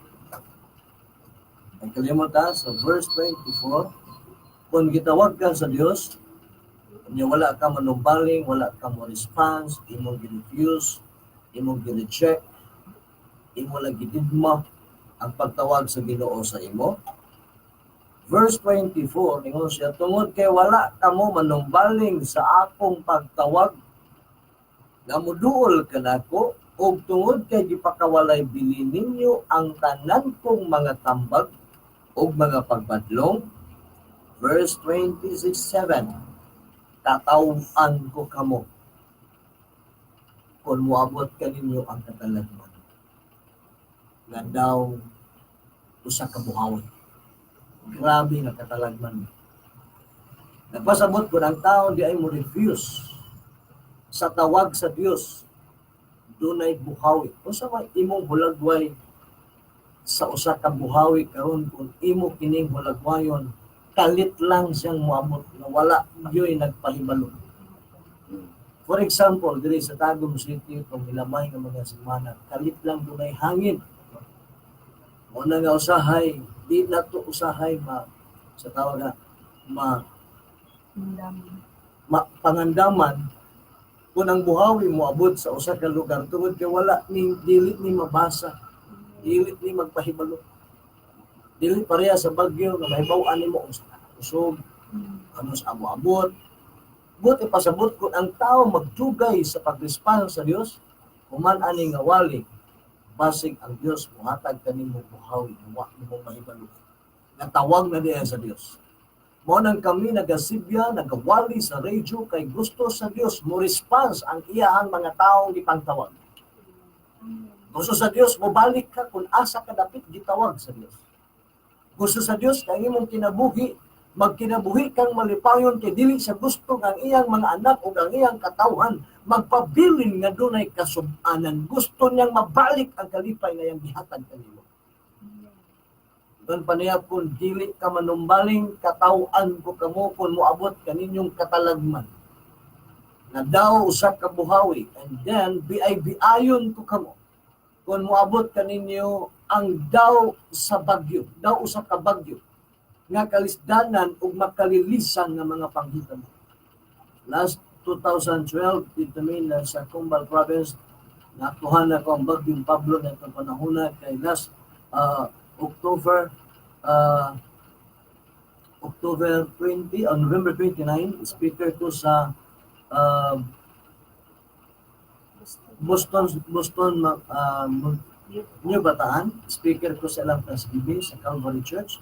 Ang kalimutan sa verse 24, kung gitawag ka sa Dios, kung wala ka manumbaling, wala ka mo response, imong gi-refuse, imong gi-reject, imong lagi digma ang pagtawag sa Ginoo sa imo. Verse 24, ingon siya, tungod kay wala ka mo manumbaling sa akong pagtawag nga muduol kanako, ug tungod kay gipakawalay bili ninyo ang tanan kong mga tambag ug mga pagbadlong. Verse 26:7, tataw-an ko kamo kung muabot kaninyo ang katalagman nga daw usa ka buhawi. Grabe nga katalagman. Nagpasabot ko ng tao di ay mo refuse sa tawag sa Dios. Dunay buhawi. Unsa may imong hulagway sa usa ka buhawi karon kung imo kining hulagwayon, kalit lang siyang muamot na wala yo'y nagpahibalo. For example, diri sa Tagum City, itong nilamay ng mga semana, kalit lang dunay hangin. Muna nga usahay, di na to usahay sa tawag na pangandaman kung ang buhawi mo abot sa usa ka lugar tungod kay wala ni dilit ni mabasa, dilit ni magpahibalo. Dili pareha sa bagyo nga mahibaw-an nimo usog, ano sa abo-abot. Buti pasabot kung ang tao magdugay sa pag-response sa Dios, human ani nga wali, basig ang Dios muhatag kanimo buhawi, wa nimo mahibalo. Natawag na diya sa Dios. Mo nang kami nagasibya, nagawali sa radyo kay gusto sa Dios mo response ang iyahang mga taong gipangtawag. Gusto sa Dios mo balik ka kung asa ka dapit gitawag sa Dios. Gusto sa Dios kay imong kinabuhi, magkinabuhi kang malipayon kay dili sa gusto ng iyang mga anak ug ang iyang katawhan magpabilin nga dunay kasub-anan. Gusto niyang mabalik ang kalipay nga iyang gihatag kanimo. Doon paniyap kung dili ka manumbaling, katawan ko kamo kung moabot kaninyong katalagman. Na daw usap ka buhawi, and then biay-biayon ko kamo. Kung moabot kaninyo ang daw sa bagyo, daw usap ka bagyo, nga kalisdanan ug makalilisan nga mga panghitabo. Last 2012, dito min sa Cumbal Province, nakuha na ko ang bagyong Pablo na itong panahon na kay last October 20 o November 29, speaker ko sa Boston New Bataan, speaker ko sa ilang Thanksgiving sa Calvary Church.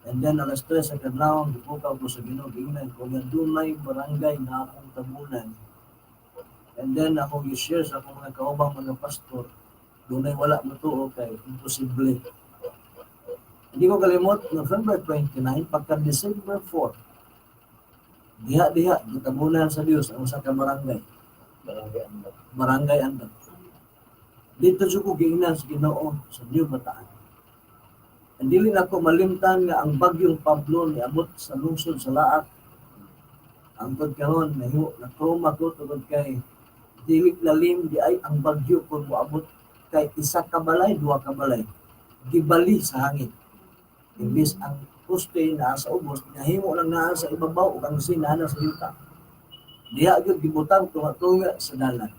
And then alas 3 sa kadlaw, gipukaw ko sa Ginoo, giingnan ko nga dunay barangay na akong tabunan. And then ako i-share sa akong mga kaubang mga pastor, dunay wala matuo kay imposible. Hindi ko kalimot, November 29, pagka December 4, diha, gitabunan sa Dios ang usa ka barangay. Barangay Andak. Dito siya ko giingnan sa Ginoo sa New Bataan. Ang dili na ko malimtan nga ang bagyong Pablo ni abot sa lungsod sa Laak. Ang pagkaroon na trauma ko tungod kay dili lalim di ay ang bagyo kung moabot kay isa ka balay, duha ka balay. Gibali sa hangin. Imbis ang poste na sa ubos, nahimo lang naa sa ibabaw ug ang sinana sa yuta. Diha gyud gibutang tunga-tunga sa dalan.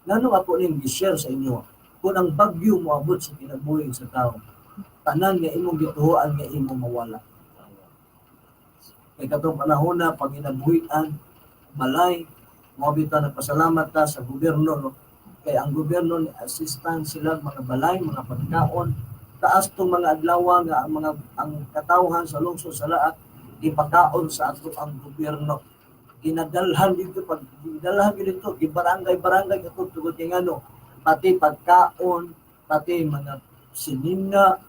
Ngano ako ning gi-share sa inyo kung ang bagyo moabot sa kinabuhi sa tao, tanan nga imong gituhuan nga imong mawala. Kay katong panahon na panginabuhian, balay, mabita na pasalamat ta sa gobyerno, no? Kay ang gobyerno ni assistan sila mga balay, mga pagkaon, taas tong mga adlaw nga ang katawhan sa lungsod sa Laak ipakaon sa ato ang gobyerno. Ginadalhan dito gibarangay ato tugod kay ngano, pati pagkaon, pati mga sinina,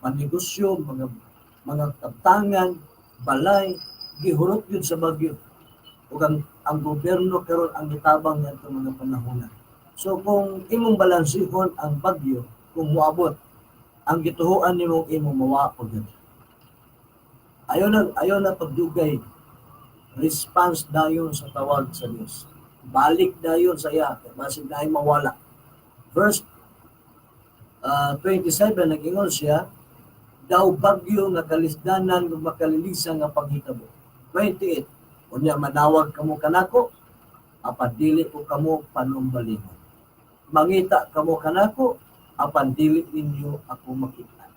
panegosyo, mga kaptangan, balay, gihurot yun sa bagyo. Ug ang gobyerno karon ang gitabang ngadto mga panahon. So kung imong balansihon ang bagyo, kung moabot, ang gituhuan nimong imong mawapod. Ayaw na pagdugay. Response dayon sa tawag sa Dios. Balik dayon sa iya, basig na ay mawala. Verse 27 nag-ingon siya, daw bagyo nga kalisdanan ug makalilisan nga paghitabo. 28, unya manawag kamo kanako, apan dili ko kamo panumbalingon. Mangita kamo kanako, apan dili ninyo ako makita.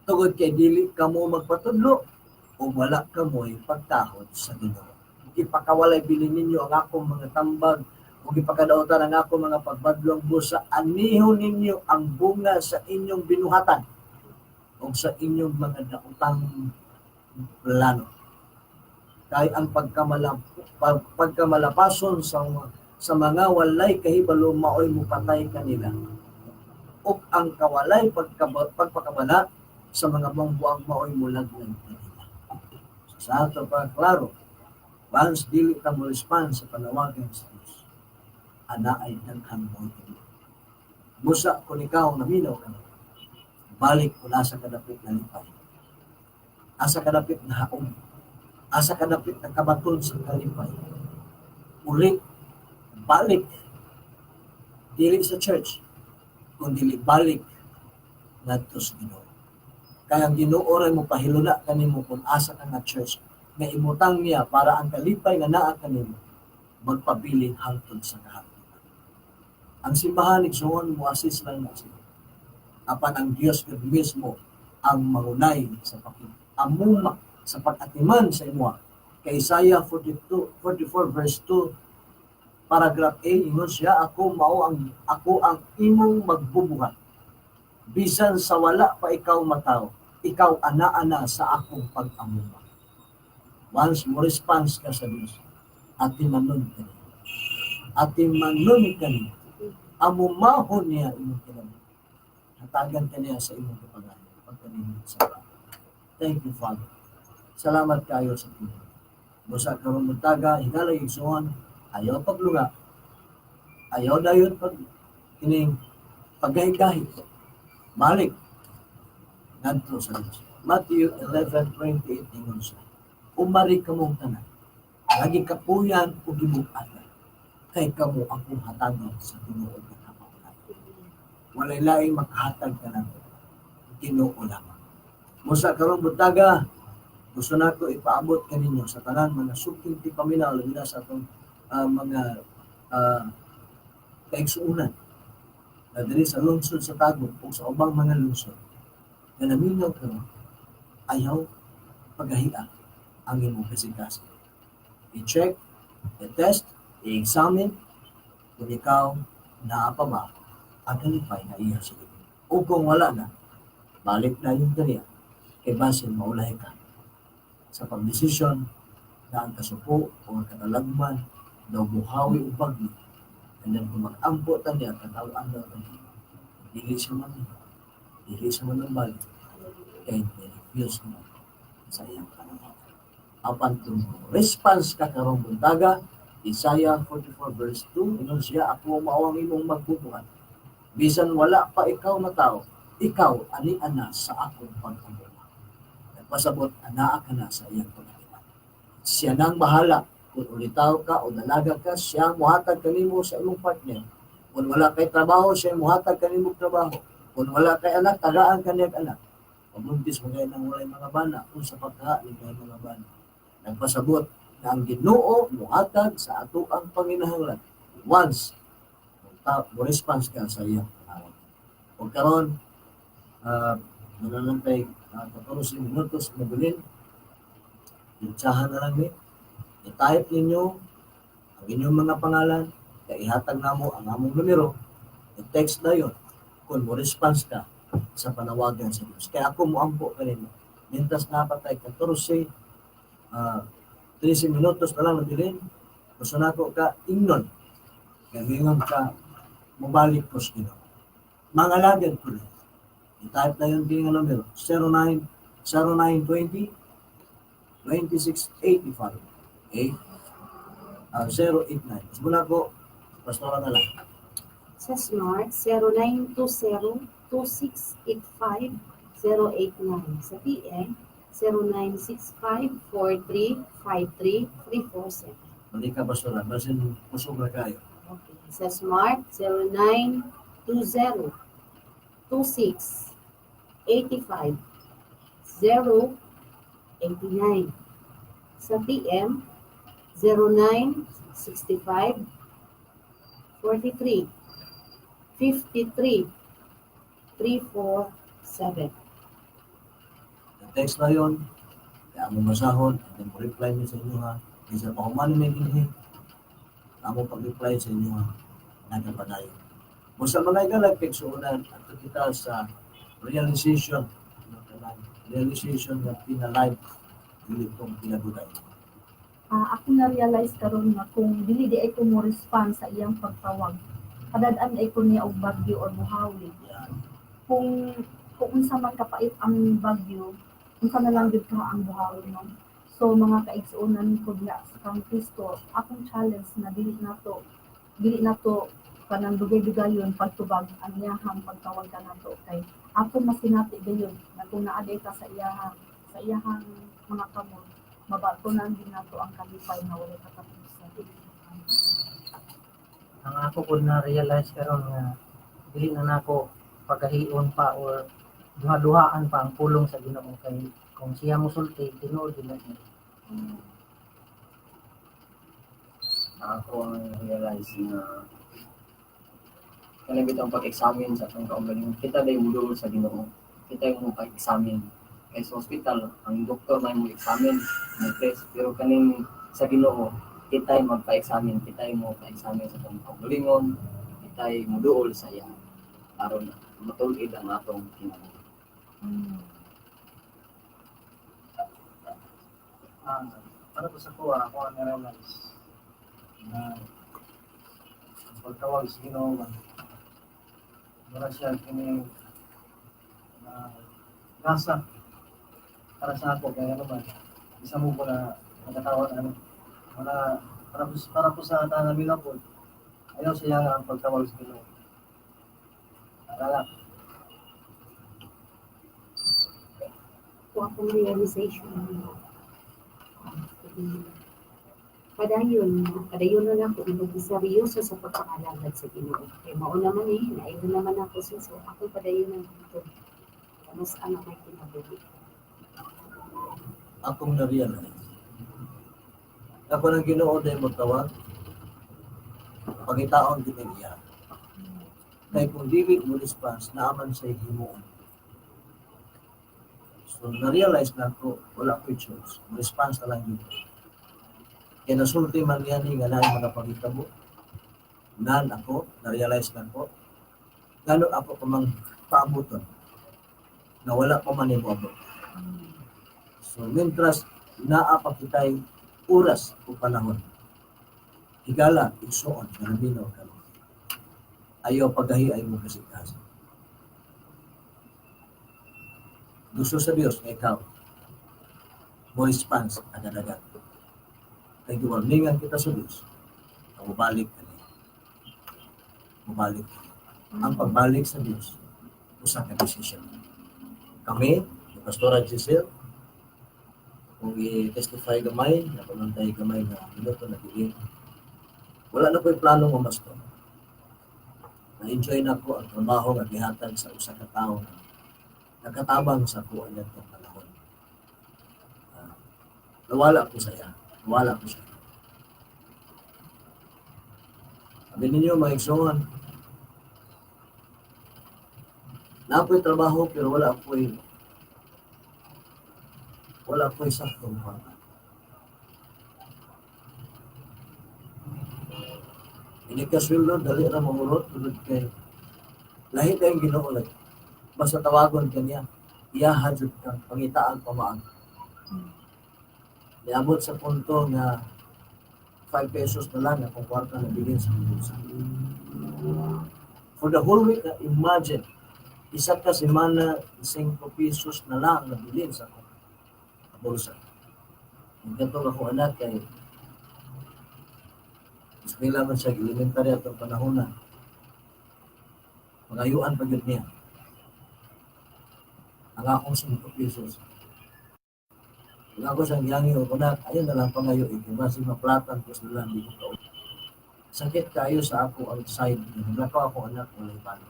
Tungod kay dili kamo magpatudlo o wala kamoy pagtahod sa Ginoo. Ipakawalay bilin ninyo ang akong mga tambag o ipakadaotan ang akong mga pagbadlong busa. Anihon ninyo ang bunga sa inyong binuhatan o sa inyong mga daotang plano. Kay ang pagkamalapason sa mga walay kahibalo maoy mupatay kanila. O ang kawalay pagpakabala sa mga bangbuang maoy mulagnan kanila. So, sa ato pa klaro, once dili ka mo respond sa panawagan sa Diyos, ana ay daghang mo ito. Busa kung ikaw naminaw ka, balik kung asa kadapit na lipay. Asa kadapit na haong. Asa kadapit na kabaton sa kalipay. Ulit, balik. Dili sa church, kundi balik ngadto sa Ginoo. Kaya ang Ginoo ray mo pahilula kanimo kung asa ka nga church nga imutang niya para ang kalipay nga naa kanimo magpabilin hangtod sa kahapon. Ang simbahan igsoon mo assist lang na sila. Apan ang Dios gud mismo ang mangunay sa amuma sa pag-atiman sa imo. Kay Isaiah 44 verse 2 paragraph A ingon siya, ako ang imong magbubuhat. Bisan sa wala pa ikaw mataw, ikaw ana-ana sa akong pag-amuma. Once mo response ka sa Diyos, atimanon ka niya. Atimanon ka niya. Amumahon niya imong kinabuhi. Hatagan ka niya sa imong kapagayon. Pagkalimit sa Panginoon. Thank you, Father. Salamat kayo sa Panginoon. Busa karong magtaga, higalay igsuon, ayaw paglunga. Ayaw dayon pag kining paggahi-gahi. Balik. ngadto sa Dios. Matthew 11:28 ingon siya, umari kamong tanan, lagi kapuyan o gibug-atan, kay kamo akong hatagan sa tinuod nga kapamilya. Walay laing makahatag ka nato, Ginoo lamang. Musa karon buntaga, gusto nako ipaabot kaninyo sa tanan mga suking ti paminaw labi na sa atong mga kaigsuunan na diri sa lungsod sa Tagum o sa ubang mga lungsod na naminaw karon ayaw pagahia ang imong kasikaso. I-check, i-test, i-examine kung ikaw naa pa ba ang kalipay na iya sa iyo. O kung wala na, balik na yung kaniya kay basin maulahi ka sa pagdesisyon na ang kasuko o ang katalagman daw buhawi o bagyo. And then kung mag-ampo ta niya, katawan daw ta niya. Dili siya man ang balik. Kaya refuse mo sa iyang panahon. Apan kung response ka karong buntaga, Isaiah 44 verse 2, inon siya, ako mao ang imong magbubuhat. Bisan wala pa ikaw na tao, ikaw ani ana sa akong pagkamula. Nagpasabot, anaa ka na sa iyang pagkakita. Siya nang bahala. Kung ulitaw ka o dalaga ka, siya ang muhatag kanimo sa imong partner. Kung wala kay trabaho, siya ang muhatag kanimo trabaho. Kung wala kay anak, tagaan kaniyang anak. Pabuntis mo kayo ng walay mga bana, kung sa pagkain kayo mga bana. Nagpasabot na ang Ginoo muhatag sa ato ang panginahanglan. Once, mo response ka sa iyang panahon. Kung karon, mananantay 14 minutos, mabilin, itsahan na lang i-type ninyo ang inyong mga pangalan, kaya ihatag namo ang among numero, i-text na yun kung mo response ka sa panawagan sa Diyos. Kaya ako muampo kanino. Mintas napatay 14, 13 minutos na lang nabilin, gusto na ko ka ingnon, kaya ngayon ka mabalik ko sa Ginoo. Mga lagad ko rin. I-type na yun din ang numero, 0920 2685. Okay? 089. Mas muna po, pastora na lang. Sa Smart, 0920-2685-089. Sa TN, 0965-4353-347. Mali ka, pastora. Basin pusog na kayo. Okay. Sa Smart, 0920-2685-089. Sa TM, 0965 43 53 347. Text na yun, kaya mo masahod, at then mo reply nyo sa inyo ha. Isa pa kumano may ginhi, amo pag-reply sa inyo ha, nagapadayo. Kung sa mga ikalag, peksuunan, at kita sa realization na pinalive, hindi itong pinaguday. Ako na-realize karon nga kung dili di ay ko mo respond sa iyang pagtawag, kadadaan ay ko niya og bagyo or buhawi. Yan. Kung unsa man kapait ang bagyo, unsa na lang gid ka ang buhawi no. So mga kaigsuonan ko diha sa kang Kristo, akong challenge na dili nato kanang dugay-dugayon pagtubag ang iyahang pagtawag kanato kay ako masinati dayon na kung naaday ka sa iyahang mga kamot, mabatunan din nato ang kalipay na wala katapusan. Ang ako po na-realize karon nga dili na nako pagahion pa or duha-duhaan pa ang pulong sa Ginoo kay kung siya mosulti tinuod din na siya. Ako ang realize na kanang bitang pag-examine sa atong kaugalingon. Kita day mudul sa Ginoo. Kita yung pag-examine. Kay sa hospital, ang doktor na yung examine, mag-test. Pero kaning sa Ginoo, kita yung magpa-examine. Kita yung magpa-examine sa atong kaugalingon. Kita yung muduol sa iya. Aron matulid ang atong kinabuhi. Para po sa kuha, ako ang na-realize na ang pagtawag sa Ginoo, wala siya kini gasa para sa ako, kaya naman isa mo po na nakatawag para po sa tanang milapod, ayaw siya ang pagtawag sa Ginoo. Alala. ako akong realization. Padayon na ako seryoso sa pagkakalagad sa Ginoo. Kaya mao naman naiyon naman ako so ako padayon na dito. Mas anak may kinabuhi. Akong na-realize. Ako ng Ginoo dahil magtawag, pagitaon din niya. Kaya kung dili mo response, naaman sa himuon. So, na-realize na ako, wala ko choice. Response na lang dito. Kaya nasulti man yan nga na mga pagkitabo. Nan ako, na-realize na ko, gano'n ako pamang paabuton na wala pa man yung abot. So, mientras naapakitay oras o panahon, higala, igsoon, naraminaw ka. Ayaw pagdahi ay mo kasi. Gusto sa Diyos na ikaw, mo response agad-agad. Kaya duwarningan kita sa Diyos, na mabalik ka niya. Mabalik ka niya. Ang pagbalik sa Diyos, usa ka decision. Kami, ni Pastora Giselle, kung i-testify gamay, napamantay gamay na minuto na bigay, wala na po yung plano mo mas to. Na-enjoy na ko ang trabaho na gihatag sa usa ka tao na nagkatabang sa kuha niya itong panahon. Nawala ko sa iya. Nawala ko siya. Sabi ninyo, mga igsoon, na ako'y trabaho pero wala ako'y saktong pangkat. Ini kaswildo, dali na mamurot, tulad kay lahi tayong Ginoo lang. Basta tawagon ka niya, iyahadjud kang pangitaan pamaag. Niabot sa punto na 5 pesos na lang akong kwarta na bilhin sa bulsa. For the whole week, imagine, isa ka semana, 5 pesos na lang na bilhin sa bulsa. Ang gantong akong anak kay eskwela man siya, elementary at ang panahon na magayuan pa yun niya. Ang akong 5 pesos. Kung ako siyang yangi o kunak, ayun na lang pangayo, kasi maplatan ko sila lang dito ka. Sakit kayo sa ako outside. Naglakaw ako anak, wala paano.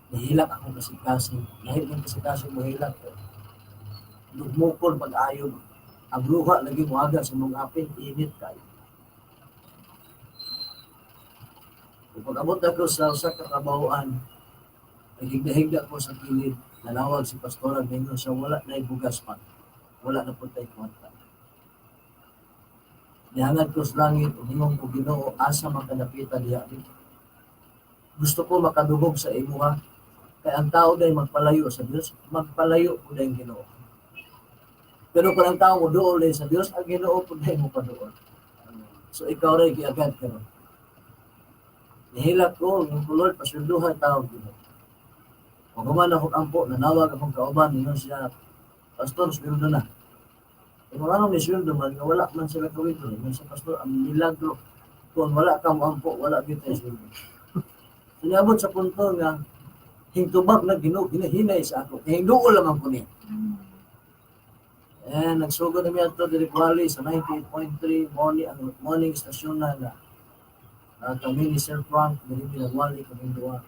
Nahilak ako kasi. Dahil ng kasi mahilak ko. Lugmukol pag-ayog. Ang luha lagi mo aga sa mga apin, init kayo. Kung pag-abot ako sa kakabahuan, nagigda-higda ko sa kilid, nanawag si Pastora Bengo sa wala na ibugas pa. Wala na po tayo kwarta. Nihangad ko sa langit, umingong ko Ginoo, asa magkanapitan diya. Gusto ko makadugog sa imuha, kaya ang tao dahil magpalayo sa Diyos, magpalayo po dahil Ginoo. Pero kung ang tao mo doon dahil sa Diyos, ang Ginoo po dahil mo pa doon. So ikaw rin, kiagad ka rin. Nihilak ko, yung Lord, pasunduhan tao Ginoo. Kung kuman akong ampo, nanawag akong kauban, yun siya, Pastor, sweldo na. E marami may sweldo man, wala man sila kawito. Yung sa Pastor, ang milagro, kung wala kang ampo, wala kita sweldo. Sinabot sa punto nga, hingtubak na Ginoo, hinahinay sa ako. Hingduo lamang ko niya. Nagsugod na miya ito, Direct sa 98.3, morning stasyon na kami ni Sir Frank, Direct Wali, kami doon.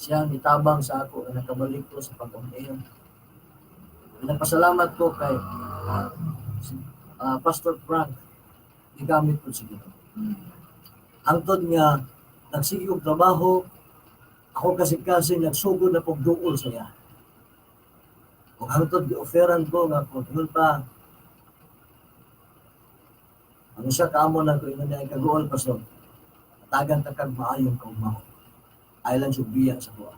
Siya nitabang sa ako na nakabalik ko sa pag-on-air. Nagpasalamat ko kay Pastor Frank, igamit ko si Ginoo. Hangtod nga, nagsige og trabaho, ako kasi nagsugod na pagduol sa iya. Kung hangtod gi-offeran ko nga kung pa, ano siya kaamo na ko ina niya kaguol Pastor. Tagan takag maayong kaugmahon. Island Subia sa kuha.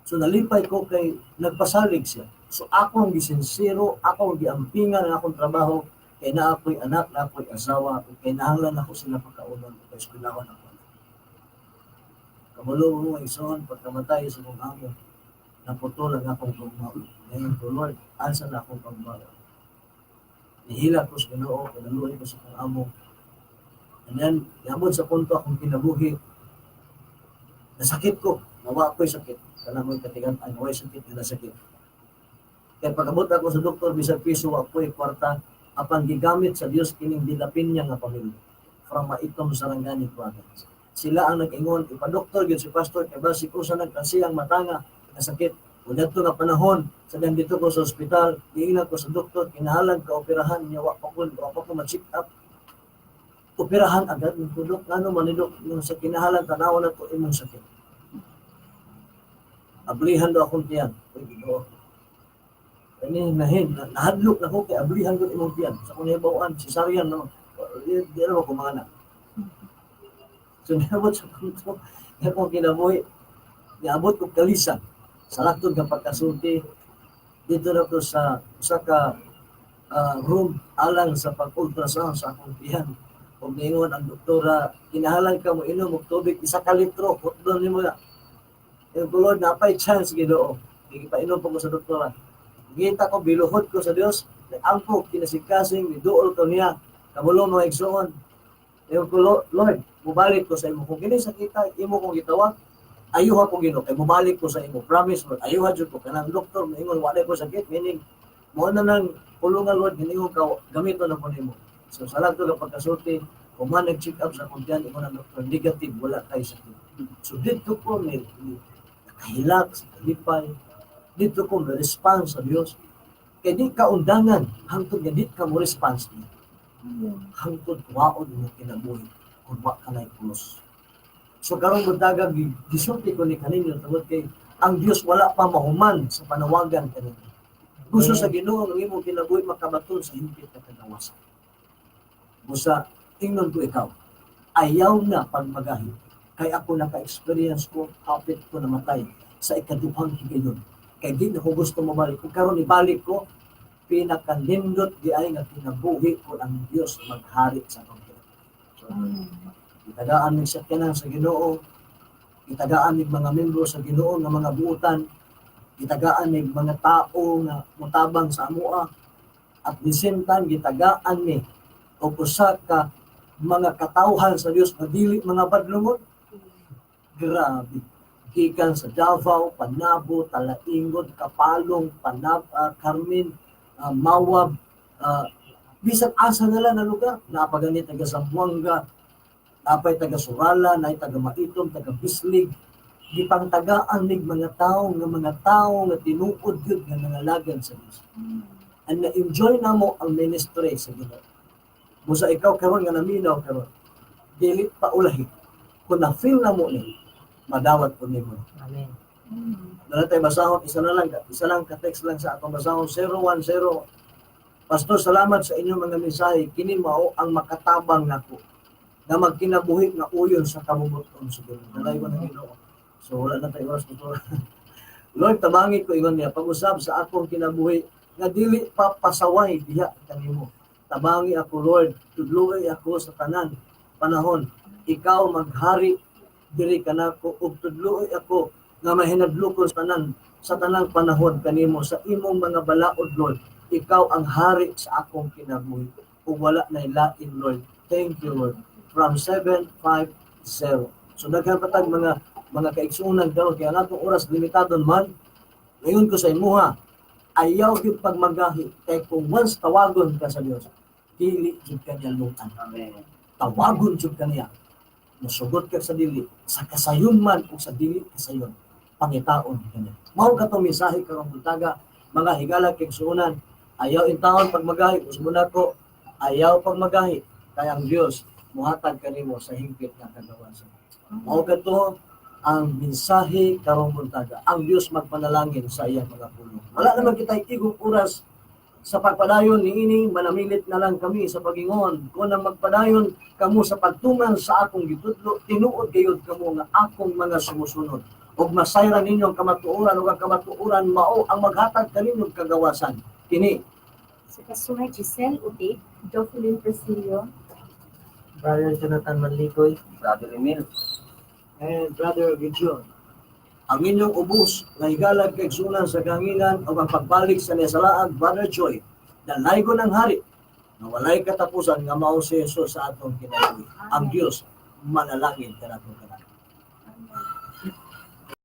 So nalipay ko kay nagpasalig siya. So ako ang gisinsero, ako ang giampingan ng akong trabaho, kay na ako'y anak, na ako'y asawa, kay nahanglan ako sila pagkaunan, kay eskwelawan ako. Kamulo mo ison, pagkamatay sa kong amo, naputol ang akong pagmahal. Ngayon ko, Lord, ansa na akong pagmahal. Nihila ko sa Ginoo, pinaluhay ko sa kong amo. And then, yabot sa punto akong kinabuhi, nasakit ko, nawa ako'y sakit. Kana mo'y katigan, ay nawa'y sakit na nasakit. Kaya pag-abot ako sa doktor, bisag piso ako'y kwarta, apan gigamit sa Dios kining dilapin niya nga pamilya. From Maitom, Sarangani Province. Sila ang nag-ingon, ipadoktor yun si pastor, kaya basik ko sa nagkasiyang matanga, nasakit. O dito nga panahon, sa dito ko sa ospital, iingat ko sa doktor, kinahalan ka, operahan niya, wak pa ko ma-check up. Operahan agad ng tulok, ano manidok, yung sa kinahalan, tanawan na to, imong sakit. Ablihan do akong tiyan. Pwede do. Kani nahadlok na ko kay ablihan ko imong tiyan. Sa kung nahibawaan, si Sarian naman. Di naman ko mga anak. So nabot sa punto, nga kong kinabuhi, niabot ko kalisan. Sa laktod ng pagkasulti, dito na ko sa ka room alang sa pag-ultrasound sa akong tiyan. Kung ningon ang doktora, kinahalan ka mo inom og tubig, 1 ka litro, doon ni mo na. Yung Lord, napay chance ginoo. Hindi pa inom pa ko sa doktora. Gita ko, biluhod ko sa Dios, nag-angkok, kinasikasing, niduol ko niya, kamulong mga igsoon. Yung Lord, mubalik ko sa imo. Kung kini sakita, imo kong gitawag, ayuha ko ginoo. Kaya mubalik ko sa imo. Promise, Lord, ayuha dyan ko. Kanang doktor, maingon, wala ko sakit, meaning, mo na nang pulungan, Lord, hiningon ka, gamito na po nimo. So, sa lahat ko pagkasulti, kung man nag-check up sa kundyan, imo ng doktor, negative, wala kayo sakit. So, dito ko, kahilak sa kalipay, dito ko response sa Dios. Kaya di ka undangan, hangtod nga di ka mo response niya. Hangtod waon mo kinabuhi, kung wa ka na ipulos. So karong buntaga, gisulti ko ni kanino, tungod kay, ang Dios wala pa mahuman sa panawagan kanino. Gusto sa Ginoo ang imong kinabuhi makabaton sa hingpit na kagawasan. Busa, tingnon ko ikaw, ayaw na pagmagahin. Kaya ako naka-experience ko, hapit ko namatay sa ikaduhang higayon. Kaya di na ko gusto mabalik. Kung karon ibalik ko, pinakanindot di ay nga kinabuhi ko ang Diyos maghari sa akong kinabuhi. So, itagaan ng sakyanan sa Ginoo, itagaan ng mga membro sa Ginoo ng mga buutan, itagaan ng mga tao na mutabang sa amua, at the same time, gitagaan ni o usa ka mga katawhan sa Diyos na dili mga badlungon. Grabe. Gikan sa Davao, Panabo, Talaingod, Kapalong, Carmen, Mawab, bisag asa nila na lugar. Napaganit taga Zamboanga, napay taga Surala, nay taga Maitom, taga Bislig. Gipang tagaan nig mga tao nga tinuod gyud nga nangalagan sa Dios. And na-enjoy na mo ang ministry sa Ginoo. Musa ikaw karon nga naminaw karon. Dili pa ulahi. Kung na-feel na mo ni, madawat po nimo. Amen. Dala tayo basahon, isa lang ka-text lang sa akong basahon, 010. Pastor, salamat sa inyong mga mensahe. Kini mao ang makatabang nako na magkinabuhi nga uyon sa kabubuton siguro. Dalay ko na Ginoo. So wala na tayo oras dito. Lord, tabangi ko ingon niya, pag-usab sa akong kinabuhi nga dili pa pasaway diha kanimo. Tabangi ako, Lord, tudluoy ako sa tanan panahon. Ikaw maghari diri kanako ug tudluoy ako nga mahinadlo ko sa tanang panahon kanimo sa imong mga balaod, Lord. Ikaw ang hari sa akong kinabuhi ug wala na lain, Lord. Thank you, Lord. From 750. So daghan patag mga kaigsunan karon kaya natong oras limitado man. Ngayon ko sa imuha, ayaw gyud pagmagahi kay kung once tawagon ka sa Dios, dili gyud kanya lutan. Amen. Tawagon jud kaniya. Musugot ka sa dili, sa kasayon man o sa dili kasayon, pangitaon kaniya. Mao katong mensahe karong buntaga, mga higala kay suunan, ayaw intawon pagmagahi, usbon nako, ayaw pagmagahi, kay ang Dios muhatag kanimo sa hingpit nga kagawasan. Mao kato ang mensahe karong buntaga. Ang Dios magpanalangin sa iyang mga pulo. Wala naman kita igong oras sa pagpadayon niini, manamilit na lang kami sa pagingon. Kung nang magpadayon kamo sa pagtuman sa akong gitudlo, tinuod gayud kamo nga akong mga sumusunod. Ug masayran ninyo ang kamatuoran ug ang kamatuoran mao ang maghatag kaninyo kagawasan. Kini Si Pastor Giselle Uti, Jocelyn Presilio, Brother Jonathan Manligoy, Brother Emil. and Brother Gideon. Ang inyong ubos na higalag kay sunan sa kanginan o ang pagbalik sa nesalaag, Brother Joy, na laygo ng hari, na walay katapusan nga mao si Jesus sa atong kinabuhi. Ang Dios manalangin kanatong